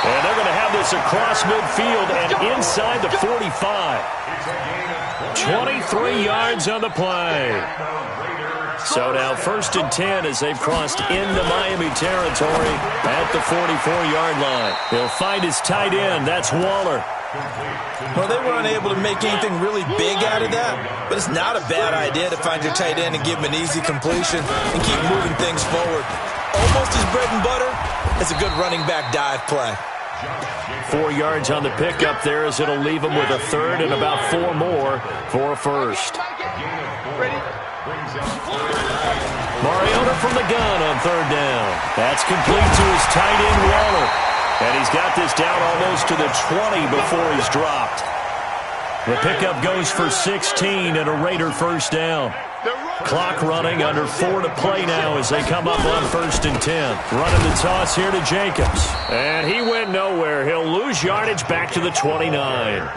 Speaker 11: And they're going to have this across midfield and inside the 45. 23 yards on the play. So now 1st and 10 as they've crossed into Miami territory at the 44-yard line. He'll find his tight end. That's Waller.
Speaker 12: Well, they were unable to make anything really big out of that, but it's not a bad idea to find your tight end and give him an easy completion and keep moving things forward. Almost his bread and butter. It's a good running back dive play.
Speaker 11: 4 yards on the pickup there as it'll leave him with a third and about 4 more for a first. Mariota from the gun on 3rd down. That's complete to his tight end, Waller. And he's got this down almost to the 20 before he's dropped. The pickup goes for 16 and a Raider first down. Clock running, under 4 to play now as they come up on 1st and 10. Running the toss here to Jacobs. And he went nowhere. He'll lose yardage back to the 29.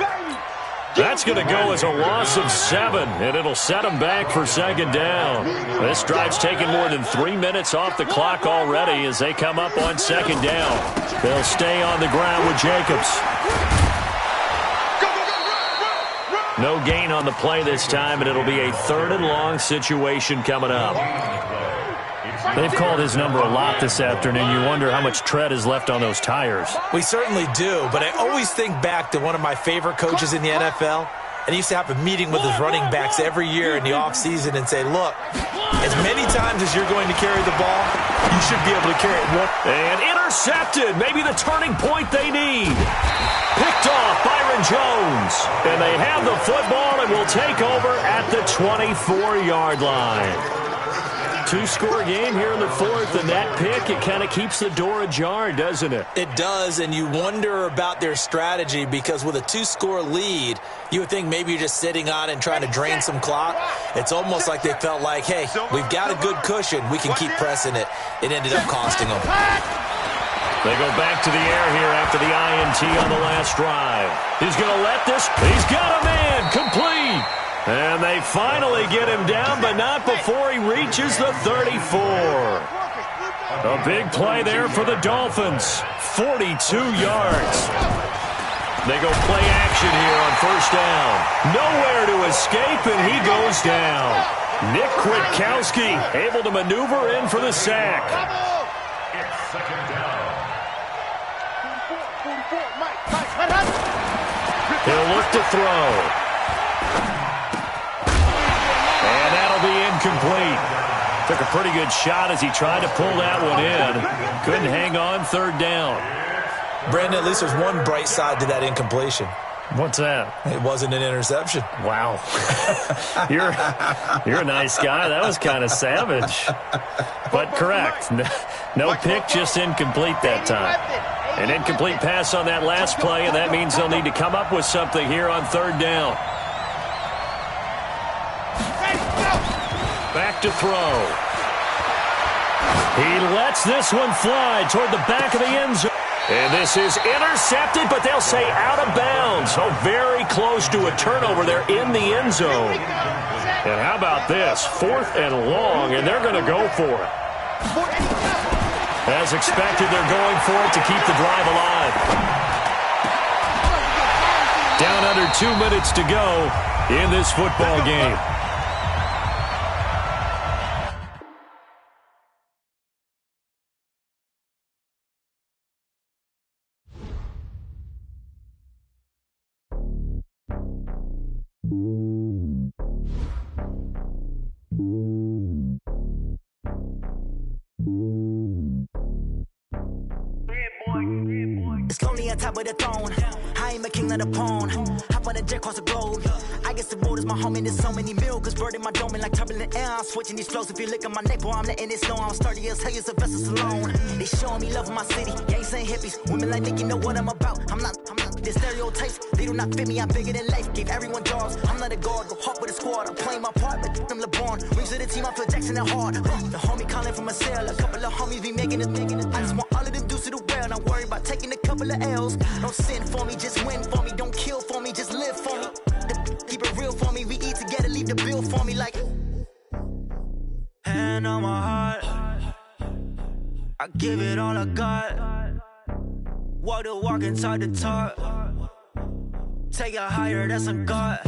Speaker 11: That's going to go as a loss of 7, and it'll set him back for 2nd down. This drive's taken more than 3 minutes off the clock already as they come up on 2nd down. They'll stay on the ground with Jacobs. No gain on the play this time, and it'll be a 3rd and long situation coming up. They've called his number a lot this afternoon. You wonder how much tread is left on those tires.
Speaker 12: We certainly do, but I always think back to one of my favorite coaches in the NFL, and he used to have a meeting with his running backs every year in the offseason and say, look, as many times as you're going to carry the ball, you should be able to carry it one.
Speaker 11: And intercepted, maybe the turning point they need. Picked off Byron Jones. And they have the football and will take over at the 24-yard line. 2-score game here in the 4th, and that pick, it kind of keeps the door ajar, doesn't it?
Speaker 12: It does, and you wonder about their strategy because with a 2-score lead, you would think maybe you're just sitting on and trying to drain some clock. It's almost like they felt like, hey, we've got a good cushion. We can keep pressing it. It ended up costing them.
Speaker 11: They go back to the air here after the INT on the last drive. He's going to let this. He's got a man complete. And they finally get him down, but not before he reaches the 34. A big play there for the Dolphins. 42 yards. They go play action here on 1st down. Nowhere to escape, and he goes down. Nick Kwiatkowski able to maneuver in for the sack.
Speaker 14: It's 2nd down.
Speaker 11: He'll look to throw. And that'll be incomplete. Took a pretty good shot as he tried to pull that one in. Couldn't hang on 3rd down.
Speaker 12: Brandon, at least there's one bright side to that incompletion.
Speaker 11: What's that?
Speaker 12: It wasn't an interception.
Speaker 11: Wow. You're a nice guy. That was kind of savage. But correct. No pick, just incomplete that time. An incomplete pass on that last play, and that means they'll need to come up with something here on 3rd down. Back to throw. He lets this one fly toward the back of the end zone. And this is intercepted, but they'll say out of bounds. So very close to a turnover there in the end zone. And how about this? 4th and long, and they're going to go for it. As expected, they're going for it to keep the drive alive. Down under 2 minutes to go in this football game.
Speaker 2: It's lonely on top of the throne. I ain't a king of the pawn. Hop on a jet across the globe. I guess the road is my home and there's so many miracles burning my dome like turbulent air. I'm switching these flows. If you look at my neck, boy, I'm letting it snow. I'm sturdy as hell, it's a vessel alone. They showing me love in my city. Gangsta and hippies. Women like Nick, you know what I'm about. I'm not. The stereotypes, they do not fit me. I'm bigger than life. Gave everyone jobs. I'm not a guard. Go hard with a squad. I'm playing my part, but I'm LeBron. Rings to the team, I feel Jackson and hard. The homie calling from a cell. A couple of homies be making it. I just want all of them dudes to the well. Not worry about taking a couple of L's. Don't sin for me, just win for me. Don't kill for me, just live for me. Keep it real for me. We eat together, leave the bill for me like. Hand on my heart, I give it all I got. Walk the walk and talk the talk. Take it higher, that's a God.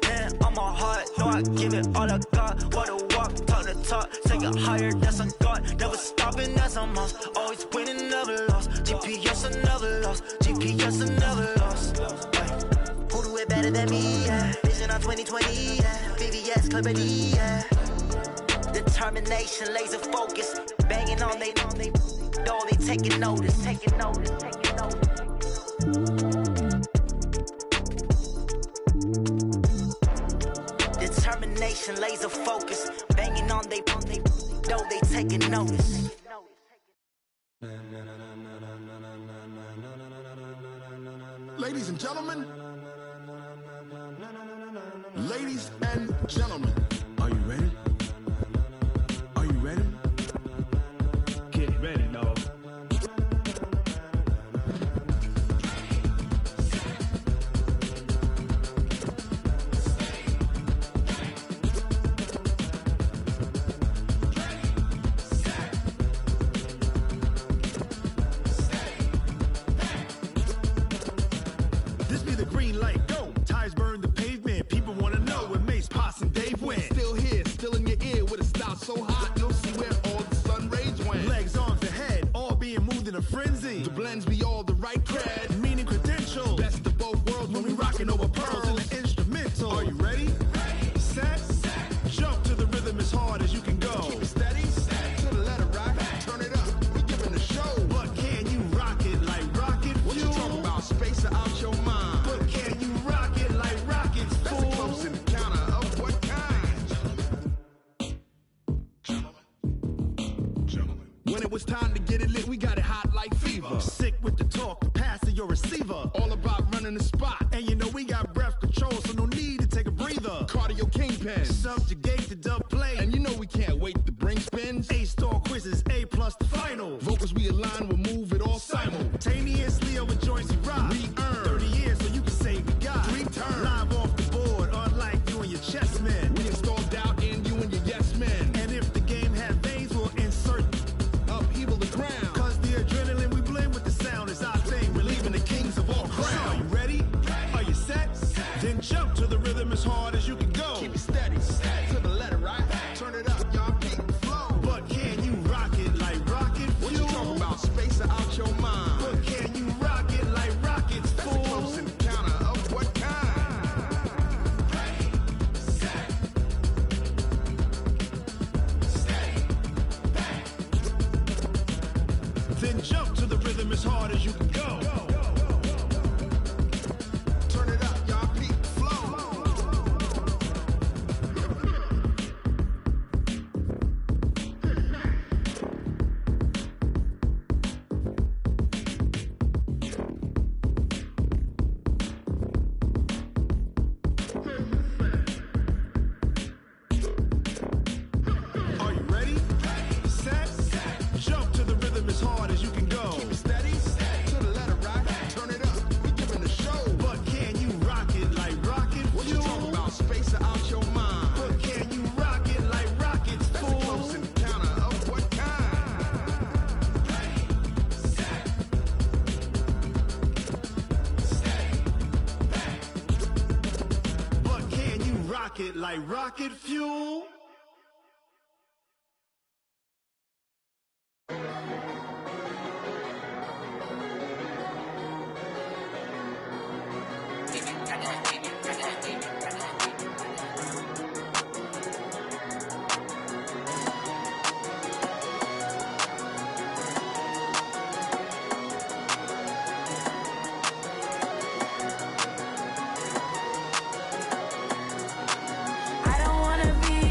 Speaker 2: Hand on my heart, no, I give it all I got. Walk the walk. talk the talk, take it higher, that's a God. Never stopping, that's a must. Always winning, never lost. GPS, I never lost. GPS, I never lost. Who do it better than me? Yeah. Vision on 2020. Yeah. VVS, clarity. Yeah. Determination, laser focus, banging on they door, they taking notice. Determination, laser focus, banging on they door, they taking notice.
Speaker 1: Ladies and gentlemen, ladies and gentlemen, are you ready? Are you ready? Get ready, dog. This be the green light, go. Tires burn the pavement. People want to know where Mace, Poss, and Dave went. Still here, still in your ear with a style so hot, you'll see where all the sun rays went. Legs, arms, and head, all being moved in a frenzy. The blends be all the right cred, meaning credentials. Best of both worlds when we rocking over pearls in the instrumental. Are you ready? Set, jump to the rhythm as hard as you can go. Keep it steady, to the letter right. Turn it up, we giving the show. But can you rock it like rocket fuel? What you talking about? Space out your mind. But can you rock it like rockets, fool? That's a close encounter of what kind? Gentlemen. When it was time to get it lit, we got it hot like fever. Sick with the talk, the pass to your receiver. All about running the spot. And you know we got breath control, so no need to take a breather. Cardio kingpin. Subjugate the dub play. And you know we can't wait to bring spins. A-star quizzes, A+ the final. Vocals we align, we'll move it all simultaneously over joints we rock. We earn 30 years so you can say we got 3 turns. Live off the board, unlike you and your chess men. We install doubt in you and your yes men. And if the game had veins, we'll insert upheaval the ground. Cause the adrenaline we blend with the sound is our thing. We're leaving the kings of all crowns. So are you ready? Are you set? Then jump to the rhythm as hard as you can go. Keep it steady, to the letter right. Turn it up, y'all keep the flow. But can you rock it like rocket fuel? What you talking about? Space out your mind. But can you rock it like rockets, fool? That's a close encounter of what kind? Then jump to the rhythm as hard as you can go. Turn it up, y'all keep the flow. Are you ready? Set, jump to the rhythm as hard as you can go. Keep it steady, to the letter right. Turn it up, we giving the show. But can you rock it like rocket fuel? What you talking about? Space out your mind. But can you rock it like rockets, fool? That's a close encounter of what kind? But can you rock it like rocket fuel?
Speaker 15: I don't wanna be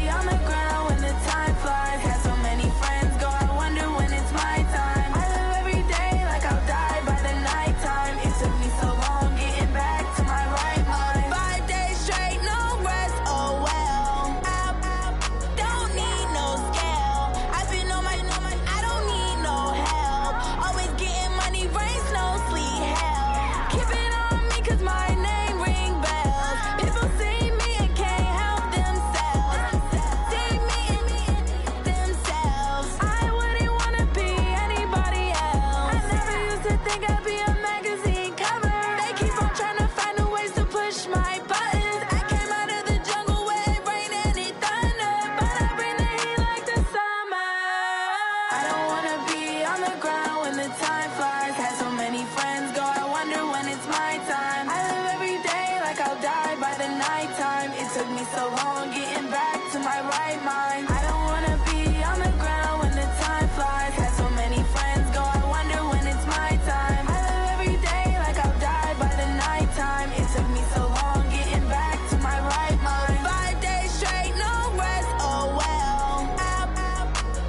Speaker 15: long getting back to my right mind. I don't wanna be on the ground when the time flies. Had so many friends go, I wonder when it's my time. I live every day like I'll die by the nighttime. It took me so long getting back to my right mind. 5 days straight, no rest, oh well. I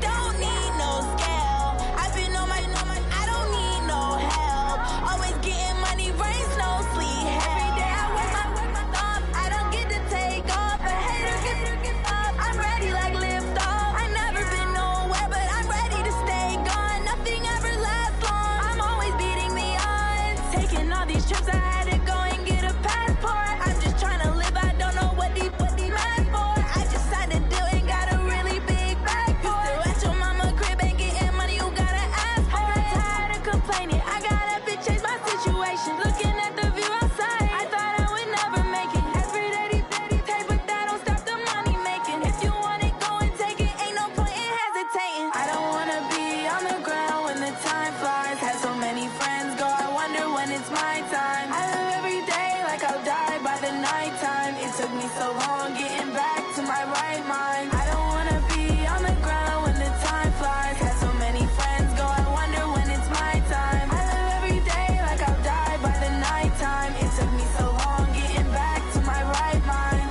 Speaker 15: don't need no scale. I've been on my, I don't need no help. Always getting money, rains, no sleep. Every day I work my thumb. I don't get to take off. A hater get up. I'm ready like lift off. I never been nowhere, but I'm ready to stay gone. Nothing ever lasts long. I'm always beating the odds. Taking all these trips, I had to go and get a passport. I'm just trying to live. I don't know what these mad for. I just had to do it. Got a really big bag for it. You still at your mama crib and getting money. You gotta ask for it. I'm tired of complaining. I gotta change my situation. Looking at the view outside, I thought I would never make it. Every day they pay, but that don't stop the money making. If you want it, go and take it. Ain't no point in hesitating. I don't wanna be on the ground when the time flies. Had so many friends go, I wonder when it's my time. I live every day like I'll die by the nighttime. It took me so long getting back to my right mind. I don't wanna be on the ground when the time flies. Had so many friends go, I wonder when it's my time. I live every day like I'll die by the nighttime. It took me so long getting back to my right mind.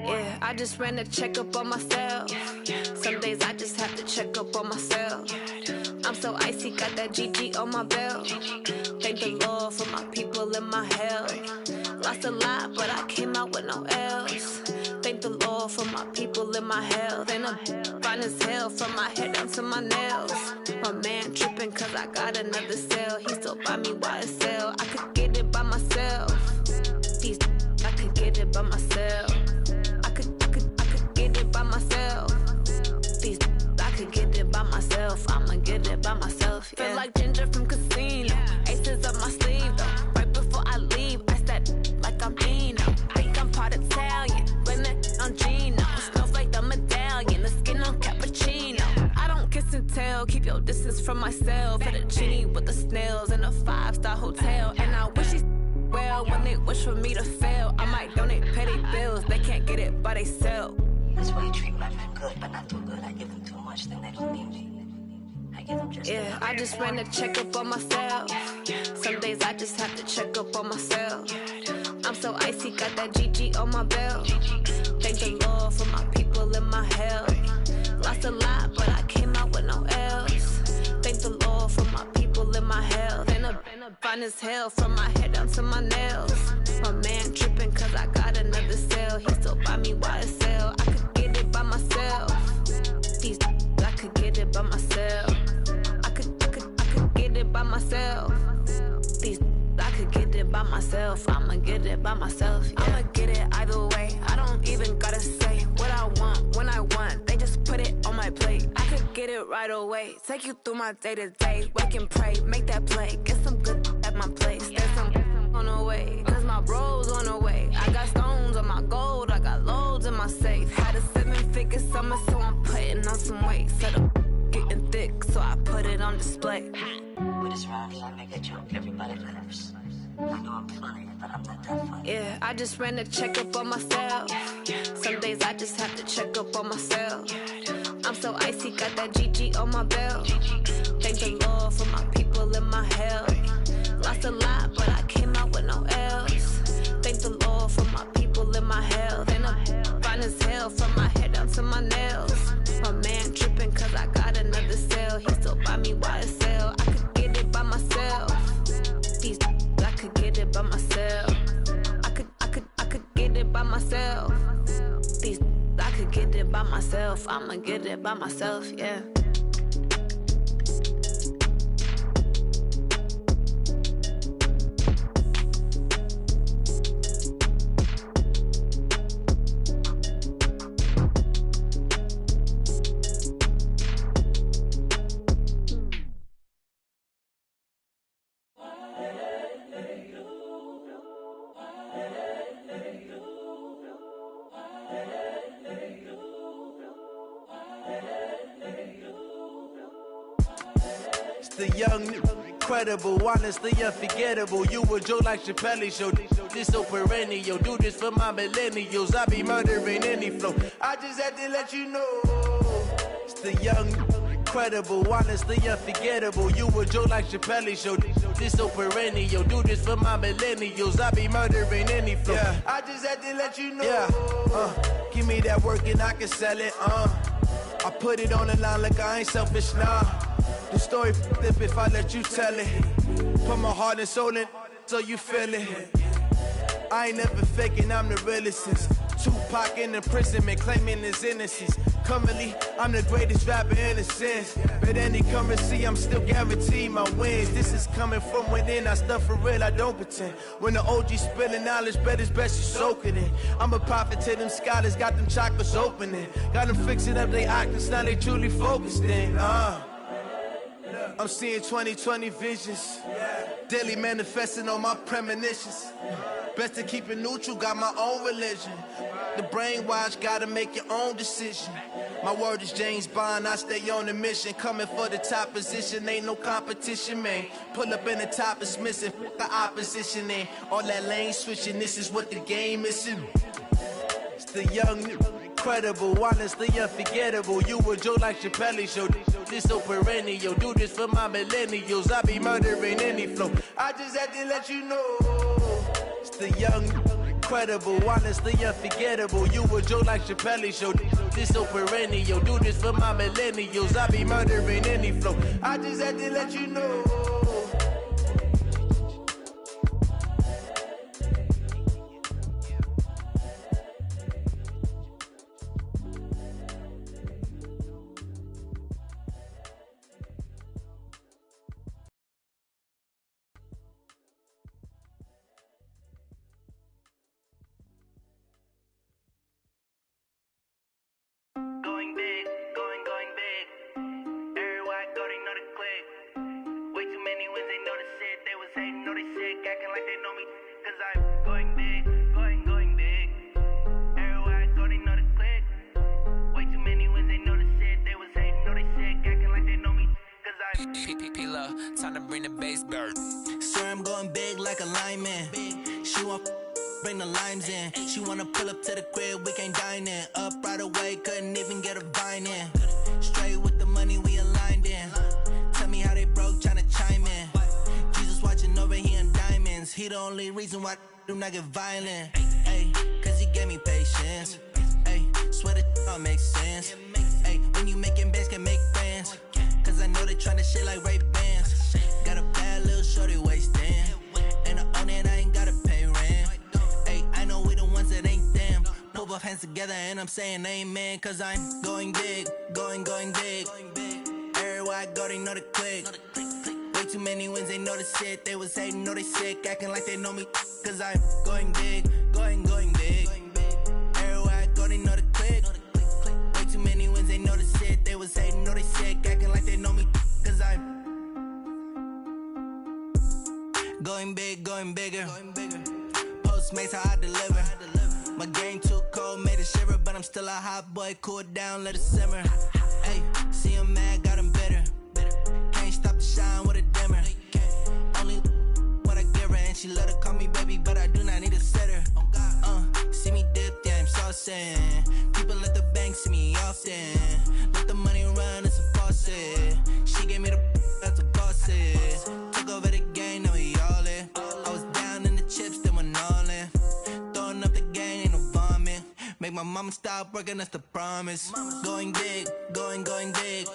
Speaker 9: Yeah, I just ran a checkup on myself. Some days I just have to check up on myself. I'm so icy, got that GG on my belt. Thank the Lord for my people in my health. Lost a lot, but I came out with no L's. Thank the Lord for my people in my health. And I'm fine as hell from my head down to my nails. My man tripping cause I got another cell. He still buy me YSL. I could get it by myself. These I could get it by myself. I could get it by myself. These I could get it by myself. I'ma get it by myself. Yeah. Feel like Ginger from Casino. Aces up my sleeve though. Right before I leave, I said like I'm Dino. Think I'm part Italian. Blame it on Gino. Smells like the medallion. The skin on cappuccino. I don't kiss and tell. Keep your distance from myself. Hit a genie with the snails in a 5-star hotel. And I wish he's well when they wish for me to fail. I might donate petty bills. They can't get it by they self.
Speaker 10: That's why you treat my men good, but not too good. I give them too much, then they don't need me. I give them just
Speaker 9: yeah, I just ran a checkup on myself. Some days I just have to check up on myself. I'm so icy, got that GG on my belt. Thank the Lord for my people in my health. Lost a lot, but I came out with no L's. Thank the Lord for my people in my health. And I'm fine as hell from my head down to my nails. My man tripping cause I got another cell. He still buy me YSL. I could get it by myself. These I could get it by myself. I could get it by myself. These I could get it by myself. I'ma get it by myself. Yeah. I'ma get it either way. I don't even gotta say what I want when I want. They just put it on my plate. I could get it right away. Take you through my day to day. Wake and pray, make that play. Get some good at my place. There's some on the way. Cause my bro's on the way. I got stones on my gold. I got loads in my safe. Had a 7-figure summer, so I'm putting on some weight. Set up getting thick, so I put it on display.
Speaker 10: With this round here, I make a joke, everybody laughs. I know I'm funny, but I'm not that funny.
Speaker 9: Yeah, I just ran a checkup on myself. Some days I just have to check up on myself. I'm so icy, got that GG on my belt. Thank the Lord for my people in my health. Lost a lot, but I came out with no L's. Thank the Lord for my people in my health. And I'm fine as hell from my head down to my nails. My man tripping cause I got another cell. He still buy me YSL. I could get it by myself. These I could get it by myself. I could get it by myself. These I could get it by myself. I'ma get it by myself, yeah.
Speaker 6: The young, incredible, honestly unforgettable. You a Joe like Chappelle show. This so perennial. Do this for my millennials. I be murdering any flow. I just had to let you know. It's the young, incredible, honestly unforgettable. You a Joe like Chappelle show. This so perennial. Do this for my millennials. I be murdering any flow. Yeah. I just had to let you know. Yeah. Give me that work and I can sell it. I put it on the line like I ain't selfish, nah. The story flip if I let you tell it. Put my heart and soul in so you feel it. I ain't never faking, I'm the realest since Tupac in imprisonment, claiming his innocence. Currently, I'm the greatest rapper in a sense. But any currency, I'm still guaranteed my wins. This is coming from within, I stuff for real, I don't pretend. When the OG spilling knowledge, bet it's best you soak it in. I'm a prophet to them scholars, got them chakras opening. Got them fixing up they octaves, now they truly focused in. I'm seeing 2020 visions. Daily manifesting on my premonitions. Best to keep it neutral, got my own religion. The brainwash, gotta make your own decision. My word is James Bond, I stay on the mission. Coming for the top position, ain't no competition, man. Pull up in the top, it's missing, the opposition in. All that lane switching, this is what the game is in. It's the young, incredible, honestly unforgettable. You a Joe like Chappelle show. This so perennial. Do this for my millennials. I be murdering any flow. I just had to let you know. It's the young, incredible, honestly unforgettable. You a Joe like Chappelle show. This so perennial. Do this for my millennials. I be murdering any flow. I just had to let you know.
Speaker 2: Time to bring the bass bird. Swear I'm going big like a lineman. She want bring the limes in. She wanna pull up to the crib, we can't dine in. Up right away, couldn't even get a vine in. Straight with the money, we aligned in. Tell me how they broke, tryna chime in. Jesus watching over here in diamonds. He the only reason why I do not get violent. Ay, cause he gave me patience. Ay, swear that all makes sense. Ay, when you making bands, can make friends. Cause I know they tryna shit like Ray-Bans. Got a bad little shorty wasting. And I own it, I ain't gotta pay rent. Ay, I know we the ones that ain't them. Pull both hands together and I'm saying amen. Cause I'm going big, going big. Everywhere I go, they know the click. Way too many wins, they know the shit. They was hating, know they sick, acting like they know me. Cause I'm going big, going big. Everywhere I go, they know the click. Way too many wins, they know the shit. They was hating, know they sick, acting like they know me. Cause I'm going big, going bigger. Postmates, how I deliver. My game too cold, made it shiver. But I'm still a hot boy, cool it down, let it simmer. Hey, see him mad, got him bitter. Can't stop the shine with a dimmer. Only what I give her, and she let her call me baby, but I do not need a sitter. See me dip, yeah, I'm saucing. People at the bank see me often. Let the money run, it's a faucet. She gave me the that's a boss is. Took over the game, now we all in. I was down in the chips, then went all in. Throwing up the game, ain't no vomit. Make my mama stop working, that's the promise. Going big, going big.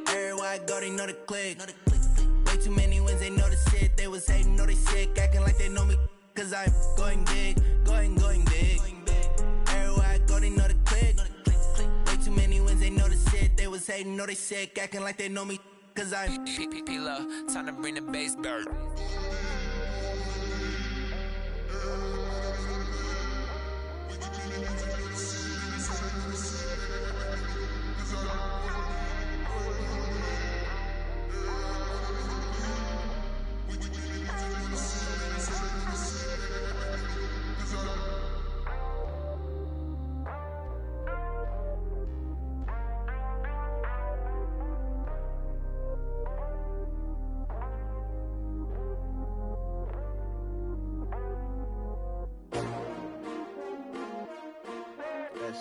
Speaker 2: Everywhere I go, they know the click. Way too many wins, they know the shit. They was hating, know they sick, acting like they know me. Cause I'm going big, going big. Everywhere I go, they know the click. Way too many wins, they know the shit. They was hating, know they sick, acting like they know me. Cause I'm P-P-P-Love, time to bring the bass bird.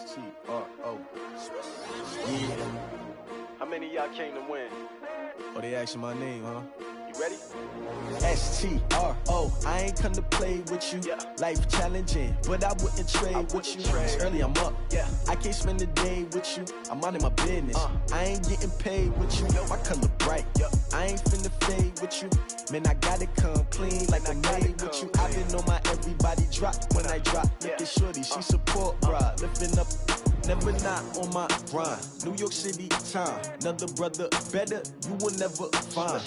Speaker 6: S-T-R-O. Yeah. How many of y'all came to win? Oh, they asking my name, huh? You ready? S-T-R-O. I ain't come to play with you. Yeah. Life challenging, but I wouldn't trade with you. It's early, I'm up. Yeah. I can't spend the day with you. I'm minding my business. I ain't getting paid with you. My color bright. I ain't finna fade with you. Man, I gotta come clean like I'm made with you. I've been on my everybody drop when I drop. Look at shorty, she support, bruh. Lifting up. Never not on my grind. New York City time. Another brother better, you will never find.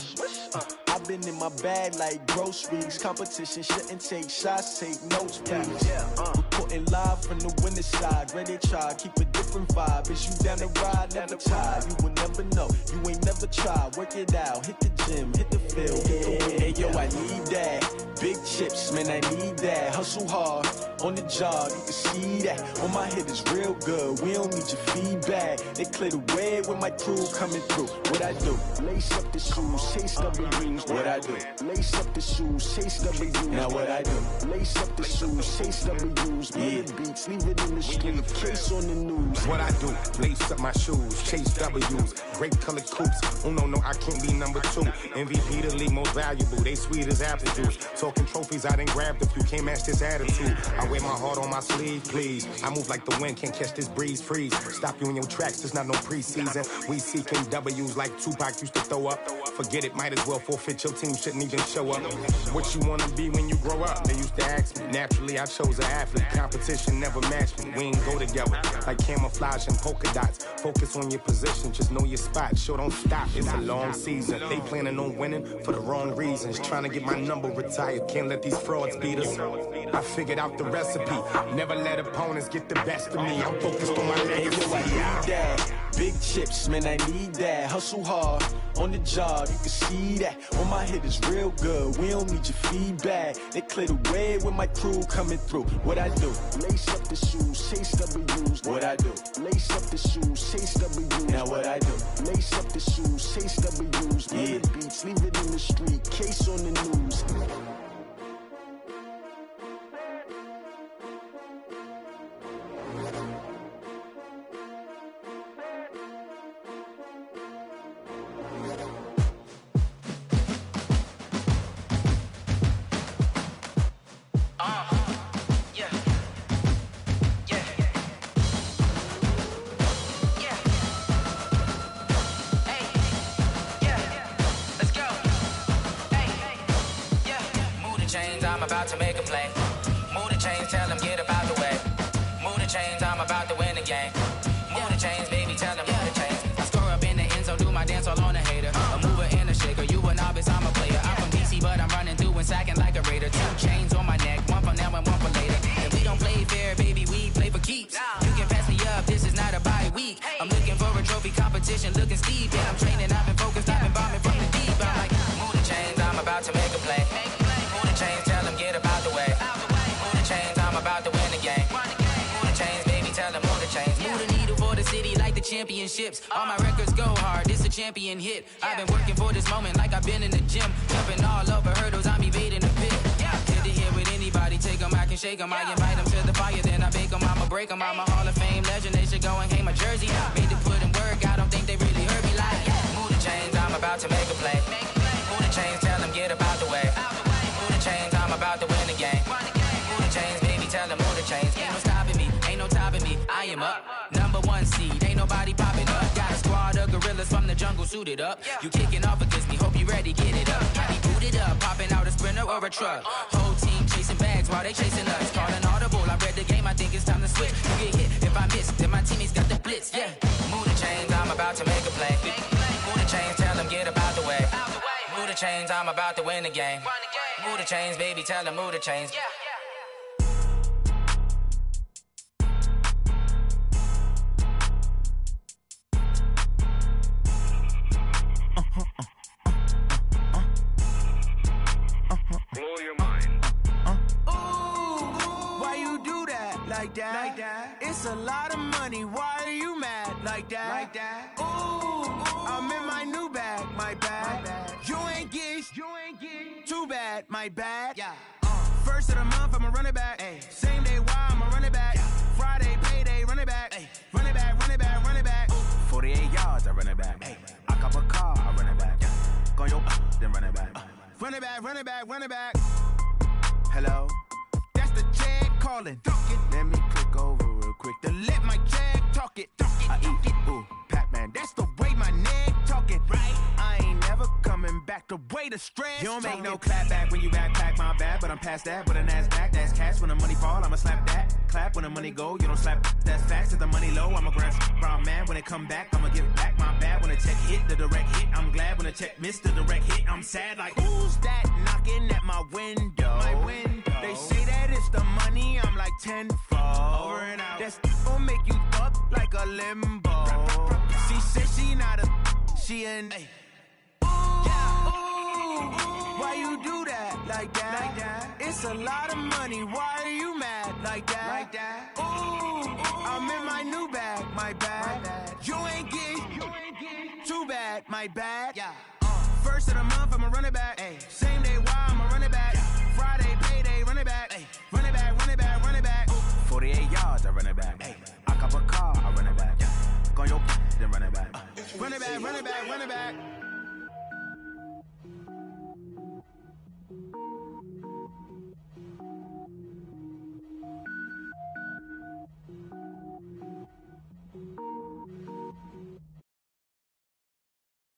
Speaker 6: I've been in my bag like groceries. Competition shouldn't take shots, take notes, please. Reporting live from the winning side. Ready to try, keep a different vibe. Is you down the ride, never tired. You will never know, you ain't never tried. Work it out, hit the gym, hit the field. Hey yo, I need that. Big chips, man, I need that. Hustle hard, on the job, you can see that. On my head is real good, we don't need your feedback. They clear the way with my crew coming through. What I do? Lace up the shoes, chase W's. What I do? Lace up the shoes, chase W's. Now what I do? Lace up the shoes, chase W's. Yeah. Beats, leave it in the street, case on the news.
Speaker 16: What I do? Lace up my shoes, chase W's. Great colored coops. Oh no, I can't be number 2. MVP the league most valuable. They sweet as apple juice. Talking trophies, I didn't grab the few. Can't match this attitude. I wear my heart on my sleeve, please. I move like the wind, can't catch this breeze, freeze. Stop you in your tracks, there's not no preseason. We seeking W's like Tupac used to throw up. Forget it, might as well forfeit. Your team shouldn't even show up. What you wanna be when you grow up? They used to ask me. Naturally, I chose an athlete. Competition never matched me. We ain't go together like camouflage and polka dots. Focus on your position, just know your spot. Sure, don't stop. It's a long season. They planning on winning for the wrong reasons. Trying to get my number retired. Can't let these frauds beat us. I figured out the recipe. Never let opponents get the best of me. I'm focused on my legacy.
Speaker 6: I need that. Big chips, man, I need that. Hustle hard, on the job, you can see that. On my head is real good, we don't need your feedback. They clear the way with my crew coming through. What I do? Lace up the shoes, chase W's. What I do? Lace up the shoes, chase W's. Now what I do? Lace up the shoes, chase W's. Yeah. Beats, leave it in the street, case on the news.
Speaker 17: I'm about to make a play. Move the chains, tell them get up out the way. Move the chains, I'm about to win the game. Move the chains, baby, tell them move the chains. I score up in the end zone, do my dance all on a hater. A mover and a shaker, you a novice, I'm a player. I'm from DC, but I'm running through and sacking like a raider. 2 chains on my neck, one for now and one for later. And we don't play fair, baby, we play for keeps. You can pass me up, this is not a bye week. I'm looking for a trophy competition, looking steep. And I'm training, I've been focused, I've been bombing from the deep. I'm like, move the chains, I'm about to make a play. Move the chains, tell them get up out the way. Move the chains, I'm about to win the game. Move the chains, baby, tell them move the chains. Move the needle for the city like the championships. All my records go hard, this a champion hit. I've been working for this moment like I've been in the gym. Jumping all over hurdles, I'm evading the pit. Good to hear with anybody, take them, I can shake them. I invite them to the fire, then I bake them, I'ma break them. I'm a Hall of Fame legend, they should go and hang my jersey. Made to put in work, I don't think they really heard me like, move the chains, I'm about to make a play. Move the chains, tell them get up out the way. Move the chains, I'm about to win the game. Move the chains, baby, tell them move the chains. Ain't no stopping me, ain't no topping me, I am up. Number 1 seed, ain't nobody popping up. Got a squad of gorillas from the jungle suited up. You kicking off against me, hope you ready, get it up. Got me booted up, popping out a Sprinter or a truck. Whole team chasing bags while they chasing us. Calling audible, I read the game, I think it's time to switch. You get hit, if I miss, then my teammates got the blitz, yeah. Move the chains, I'm about to make a play. Move the chains, tell them get up out the way. Move the chains, I'm about to win the game. Move the chains, baby, tell them move the chains.
Speaker 13: Blow your mind.
Speaker 6: Why you do that? Like that? It's a lot of money. Why are you mad? Like that? Ooh, I'm in my new bag. My bad. You ain't getting too bad. My bad. Yeah. First of the month, I'ma run it back. Same day, why I'ma run it back. Friday, payday, run it back. then run it back. Run it back, run it back, run it back. Hello? That's the check calling. Let me click over real quick to let my check talk it. I eat it, ooh, Pac-Man. That's the way my neck talking. Right? I ain't never coming back the way the stress. You don't make no clap back when you backpack, my bad. But I'm past that with a NASDAQ. That's cash when the money fall, I'ma slap that. Clap when the money go, you don't slap. That's facts. If the money low, I'ma grab brown man. When it come back, I'ma give back my bad. When the check hit, the direct hit. I'm glad when the check missed the direct hit. I'm sad like, who's that knocking at my window? My window. They say that it's the money, I'm like tenfold. Over and out. That's gon' make you up like a limbo. She said she not a, she an. Ay. Why you do that like that? Like that? It's a lot of money. Why are you mad like that? Like that? Ooh, I'm in my new bag, my bad. You ain't getting too bad, my bad. Yeah. First of the month, I'ma run it back. Ay. Same day, why I'ma run it back. Friday, payday, run it back. Ay. Run it back, run it back, run it back. 48 yards, I run it back. Ay. I cop a car, I run it back. Go on your then run it back. Run it back, run it back, run it back.